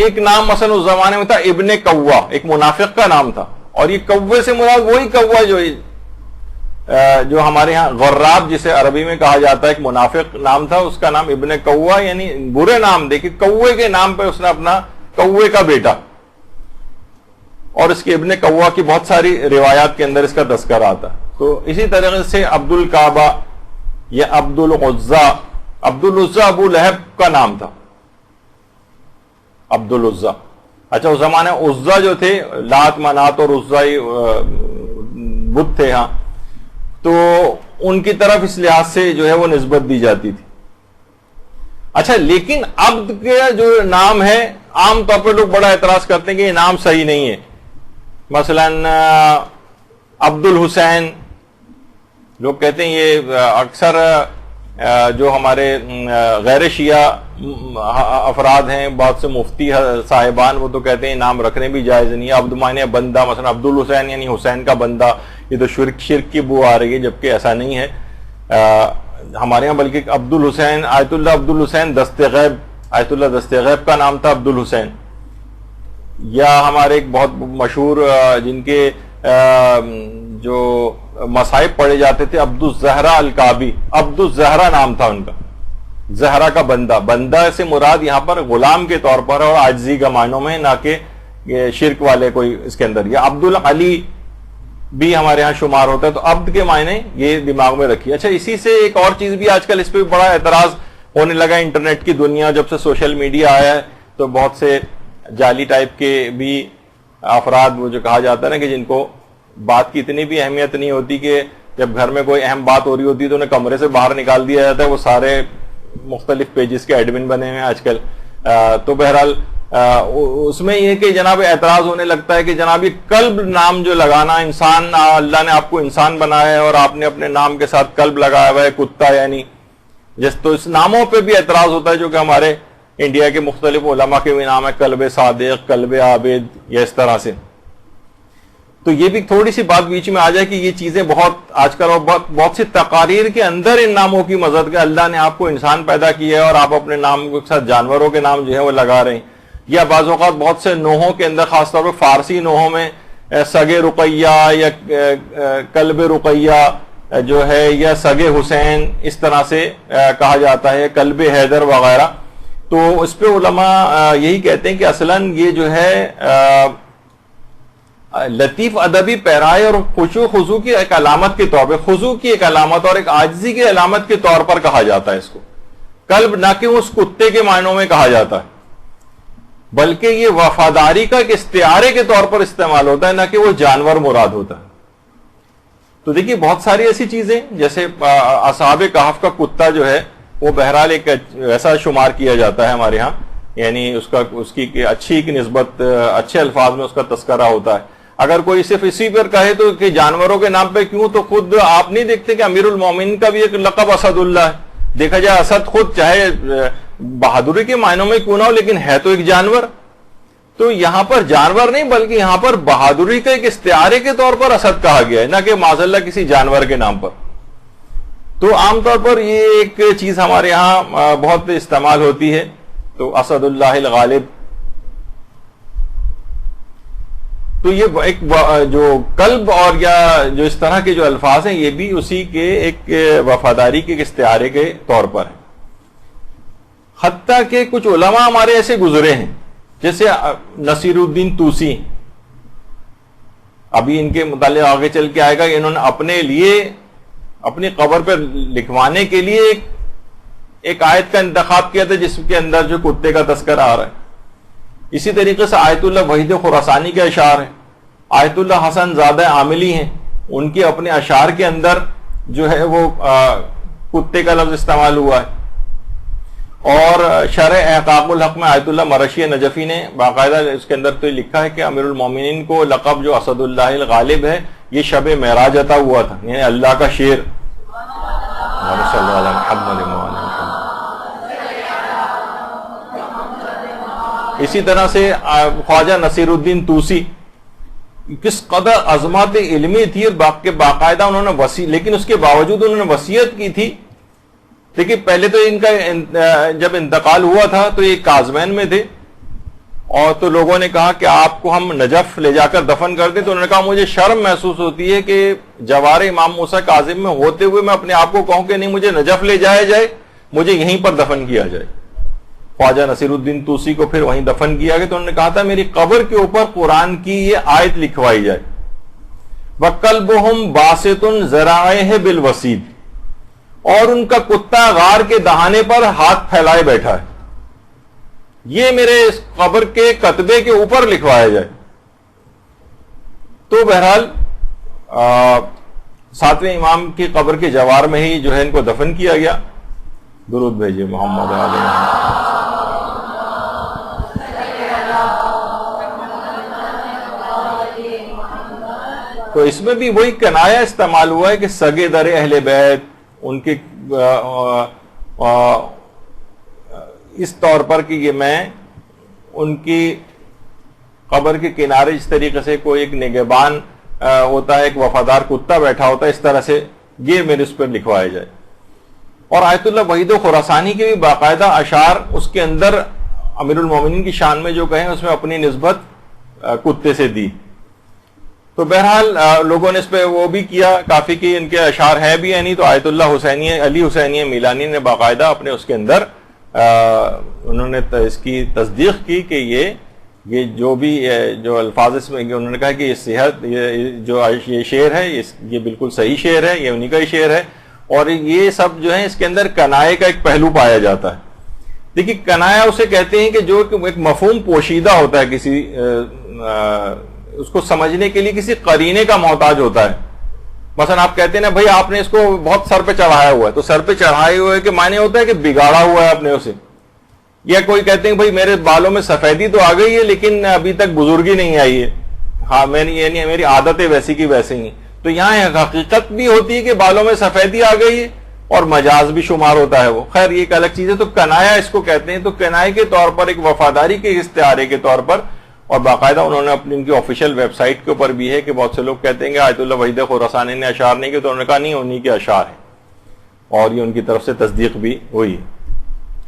ایک نام مثلا اس زمانے میں تھا ابن کوا، ایک منافق کا نام تھا. اور یہ کوے سے مراد وہی کوا جو ہمارے ہاں غراب جسے عربی میں کہا جاتا ہے، ایک منافق نام تھا، اس کا نام ابن کوا، یعنی برے نام. دیکھیں، کوے کے نام پہ اس نے اپنا کوے کا بیٹا. اور اس کے ابن کوا کی بہت ساری روایات کے اندر اس کا تذکرہ آتا. تو اسی طریقے سے عبد الکعبہ یا عبد العزا. عبد العزا ابو لہب کا نام تھا، عبد العزا. اچھا، اس زمانے عزا جو تھے، لات منات اور عزائی بت تھے ہاں، تو ان کی طرف اس لحاظ سے جو ہے وہ نسبت دی جاتی تھی. اچھا، لیکن عبد کا جو نام ہے عام طور پر لوگ بڑا اعتراض کرتے ہیں کہ یہ نام صحیح نہیں ہے. مثلا عبد الحسین، لوگ کہتے ہیں یہ اکثر جو ہمارے غیر شیعہ افراد ہیں، بہت سے مفتی صاحبان، وہ تو کہتے ہیں نام رکھنے بھی جائز نہیں ہے. عبد معنی بندہ، مثلا عبد الحسین یعنی حسین کا بندہ، یہ تو شرک کی بو آ رہی ہے، جبکہ ایسا نہیں ہے ہمارے یہاں. بلکہ عبد الحسین، آیت اللہ عبد الحسین دست غیب، آیت اللہ دست غیب کا نام تھا عبد الحسین. یا ہمارے ایک بہت مشہور جن کے جو مصائب پڑھے جاتے تھے، عبد الزہرا الکعبی، عبد الزہرا نام تھا ان کا، زہرا کا بندہ. بندہ سے مراد یہاں پر غلام کے طور پر اور عاجزی کا معنوں میں، نہ کہ شرک والے کوئی اس کے اندر. یا عبد العلی بھی ہمارے ہاں شمار ہوتا ہے. تو عبد کے معنی یہ دماغ میں رکھیے. اچھا، اسی سے ایک اور چیز بھی آج کل اس پہ بڑا اعتراض ہونے لگا. انٹرنیٹ کی دنیا جب سے سوشل میڈیا آیا ہے، تو بہت سے جعلی ٹائپ کے بھی افراد، وہ جو کہا جاتا ہے نا کہ جن کو بات کی اتنی بھی اہمیت نہیں ہوتی، کہ جب گھر میں کوئی اہم بات ہو رہی ہوتی ہے تو انہیں کمرے سے باہر نکال دیا جاتا ہے، وہ سارے مختلف پیجز کے ایڈمن بنے ہوئے ہیں آج کل. تو بہرحال اس میں یہ کہ جناب اعتراض ہونے لگتا ہے کہ جناب یہ قلب نام جو لگانا، انسان، اللہ نے آپ کو انسان بنایا ہے اور آپ نے اپنے نام کے ساتھ قلب لگایا ہوا ہے، کتا یعنی تو اس ناموں پہ بھی اعتراض ہوتا ہے، جو کہ ہمارے انڈیا کے مختلف علماء کے بھی نام ہے، قلب صادق، قلب عابد، یا اس طرح سے. تو یہ بھی تھوڑی سی بات بیچ میں آ جائے کہ یہ چیزیں بہت آج کل اور بہت سی تقاریر کے اندر ان ناموں کی مذہب کہ اللہ نے آپ کو انسان پیدا کیا ہے اور آپ اپنے نام کے ساتھ جانوروں کے نام جو ہے وہ لگا رہے ہیں. یا بعض اوقات بہت سے نوحوں کے اندر، خاص طور پر فارسی نوحوں میں سگے رقیہ یا قلب رقیہ جو ہے، یا سگے حسین، اس طرح سے کہا جاتا ہے، قلب حیدر وغیرہ. تو اس پہ علماء یہی کہتے ہیں کہ اصلاً یہ جو ہے لطیف ادبی پیرائے اور خشوع خضوع کی ایک علامت کے طور پہ، خضوع کی ایک علامت اور ایک عاجزی کی علامت کے طور پر کہا جاتا ہے اس کو. قلب نہ کہ اس کتے کے معنوں میں کہا جاتا ہے، بلکہ یہ وفاداری کا ایک استعارے کے طور پر استعمال ہوتا ہے، نہ کہ وہ جانور مراد ہوتا ہے. تو دیکھیے بہت ساری ایسی چیزیں، جیسے اصحاب کہف کا کتا جو ہے وہ بہرحال ایک ایسا شمار کیا جاتا ہے ہمارے ہاں، یعنی اس کی اچھی کی نسبت اچھے الفاظ میں اس کا تذکرہ ہوتا ہے. اگر کوئی صرف اسی پر کہے تو کہ جانوروں کے نام پہ کیوں، تو خود آپ نہیں دیکھتے کہ امیر المومنین کا بھی ایک لقب اسد اللہ ہے. دیکھا جائے اسد خود چاہے بہادری کے معنوں میں کیوں نہ ہو لیکن ہے تو ایک جانور. تو یہاں پر جانور نہیں بلکہ یہاں پر بہادری کا ایک استعارے کے طور پر اسد کہا گیا ہے، نہ کہ معاذ اللہ کسی جانور کے نام پر. تو عام طور پر یہ ایک چیز ہمارے یہاں بہت استعمال ہوتی ہے. تو اسد اللہ الغالب، تو یہ ایک جو قلب اور یا جو اس طرح کے جو الفاظ ہیں یہ بھی اسی کے ایک وفاداری کے استعارے کے طور پر ہیں. حتیٰ کہ کچھ علماء ہمارے ایسے گزرے ہیں، جیسے نصیر الدین طوسی، ابھی ان کے متعلق آگے چل کے آئے گا کہ انہوں نے اپنے لیے اپنی قبر پر لکھوانے کے لیے ایک آیت کا انتخاب کیا تھا جس کے اندر جو کتے کا تذکرہ آ رہا ہے. اسی طریقے سے آیت اللہ وحید خراسانی کے اشعار ہیں، آیت اللہ حسن زادہ عاملی ہیں، ان کے اپنے اشعار کے اندر جو ہے وہ کتے کا لفظ استعمال ہوا ہے. اور شرح احقاق الحق میں آیت اللہ مرشی نجفی نے باقاعدہ اس کے اندر تو لکھا ہے کہ امیر المومنین کو لقب جو اسد اللہ الغالب ہے یہ شب معراج عطا ہوا تھا، یعنی اللہ کا شیر. صلی اللہ علیہ محمد. اسی طرح سے خواجہ نصیر الدین طوسی، کس قدر عظمت علمی تھی اور باقاعدہ انہوں نے لیکن اس کے باوجود انہوں نے وصیت کی تھی. دیکھیے پہلے تو ان کا جب انتقال ہوا تھا تو یہ کاظمین میں تھے، اور تو لوگوں نے کہا کہ آپ کو ہم نجف لے جا کر دفن کر دیں. تو انہوں نے کہا مجھے شرم محسوس ہوتی ہے کہ جوار امام موسیٰ کاظم میں ہوتے ہوئے میں اپنے آپ کو کہوں کہ نہیں مجھے نجف لے جایا جائے، مجھے یہیں پر دفن کیا جائے. خواجہ نصیر الدین طوسی کو پھر وہیں دفن کیا گیا. تو انہوں نے کہا تھا میری قبر کے اوپر قرآن کی یہ آیت لکھوائی جائے، وَقَلْبُهُمْ بَاسِطٌ ذَرَائِهِ بِالْوَسِيدِ، اور ان کا کتا غار کے دہانے پر ہاتھ پھیلائے بیٹھا ہے، یہ میرے اس قبر کے کتبے کے اوپر لکھوایا جائے. تو بہرحال ساتویں امام کی قبر کے جوار میں ہی جو ہے ان کو دفن کیا گیا. درود بھیجیے محمد علیہ. تو اس میں بھی وہی کنایا استعمال ہوا ہے کہ سگے در اہل بیت، ان کے اس طور پر کہ یہ میں ان کی قبر کے کنارے اس طریقے سے کوئی ایک نگہبان ہوتا ہے، ایک وفادار کتا بیٹھا ہوتا ہے، اس طرح سے یہ میرے اس پر لکھوایا جائے. اور آیت اللہ وحید خراسانی کے بھی باقاعدہ اشعار اس کے اندر امیر المومنین کی شان میں جو کہیں اس میں اپنی نسبت کتے سے دی. تو بہرحال لوگوں نے اس پہ وہ بھی کیا کافی کہ ان کے اشعار ہیں بھی، یعنی تو آیت اللہ حسینی علی حسینی میلانی نے باقاعدہ اپنے اس کے اندر انہوں نے اس کی تصدیق کی کہ یہ جو بھی جو الفاظ اس میں انہوں نے کہا کہ یہ صحت یہ شعر ہے یہ بالکل صحیح شعر ہے، یہ انہی کا ہی شعر ہے. اور یہ سب جو ہے اس کے اندر کنائے کا ایک پہلو پایا جاتا ہے. دیکھیے کنایا اسے کہتے ہیں کہ جو ایک مفہوم پوشیدہ ہوتا ہے، کسی اس کو سمجھنے کے لیے کسی قرینے کا محتاج ہوتا ہے. مثلا آپ کہتے ہیں نا بھائی آپ نے اس کو بہت سر پہ چڑھایا ہوا ہے، تو سر پہ چڑھائے ہوئے کے معنی ہوتا ہے کہ بگاڑا ہوا ہے اپنے اسے. یا کوئی کہتے ہیں بھائی میرے بالوں میں سفیدی تو آ گئی ہے لیکن ابھی تک بزرگی نہیں آئی ہے، ہاں میری عادتیں ویسی کی ویسے ہی. تو یہاں ایک حقیقت بھی ہوتی ہے کہ بالوں میں سفیدی آ گئی ہے اور مجاز بھی شمار ہوتا ہے وہ. خیر یہ ایک الگ چیز ہے. تو کنایا اس کو کہتے ہیں. تو کنائے کے طور پر، ایک وفاداری کے استعارے کے طور پر، اور باقاعدہ انہوں نے اپنی ان کی آفیشیل ویب سائٹ کے اوپر بھی ہے کہ بہت سے لوگ کہتے ہیں کہ آیت اللہ وحید خراسانی نے اشعار نہیں کیے، تو انہوں نے کہا نہیں، انہی کے اشعار ہیں، اور یہ ان کی طرف سے تصدیق بھی ہوئی.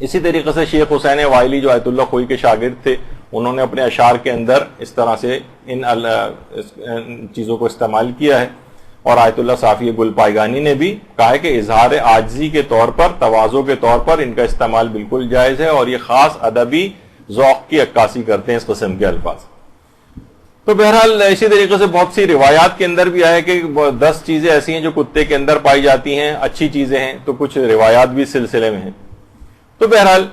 اسی طریقے سے شیخ حسین وائلی جو آیت اللہ خوئی کے شاگرد تھے، انہوں نے اپنے اشعار کے اندر اس طرح سے ان چیزوں کو استعمال کیا ہے. اور آیت اللہ صافی گل پائگانی نے بھی کہا ہے کہ اظہار عاجزی کے طور پر، تواضع کے طور پر ان کا استعمال بالکل جائز ہے، اور یہ خاص ادبی ذوق کی عکاسی کرتے ہیں اس قسم کے الفاظ. تو بہرحال اسی طریقے سے بہت سی روایات کے اندر بھی آیا کہ 10 چیزیں ایسی ہیں جو کتے کے اندر پائی جاتی ہیں، اچھی چیزیں ہیں. تو کچھ روایات بھی اس سلسلے میں ہیں. تو بہرحال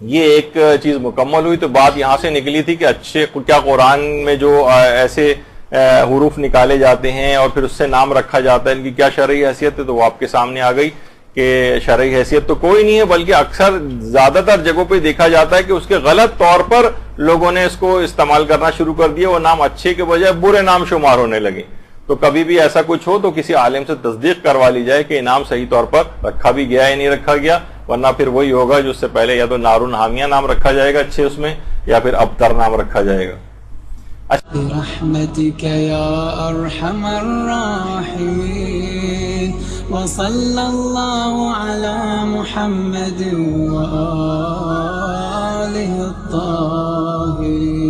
یہ ایک چیز مکمل ہوئی. تو بات یہاں سے نکلی تھی کہ اچھے کیا قرآن میں جو ایسے حروف نکالے جاتے ہیں اور پھر اس سے نام رکھا جاتا ہے، ان کی کیا شرعی حیثیت ہے. تو وہ آپ کے سامنے آ گئی کہ شرعی حیثیت تو کوئی نہیں ہے، بلکہ اکثر زیادہ تر جگہوں پہ دیکھا جاتا ہے کہ اس کے غلط طور پر لوگوں نے اس کو استعمال کرنا شروع کر دیا. وہ نام اچھے کے بجائے برے نام شمار ہونے لگے. تو کبھی بھی ایسا کچھ ہو تو کسی عالم سے تصدیق کروا لی جائے کہ نام صحیح طور پر رکھا بھی گیا یا نہیں رکھا گیا، ورنہ پھر وہی ہوگا جو اس سے پہلے یا تو نارون حامیہ نام رکھا جائے گا اچھے اس میں، یا پھر ابتر نام رکھا جائے گا. برحمتك يا أرحم الراحمين وصلى الله على محمد وآله الطاهرين.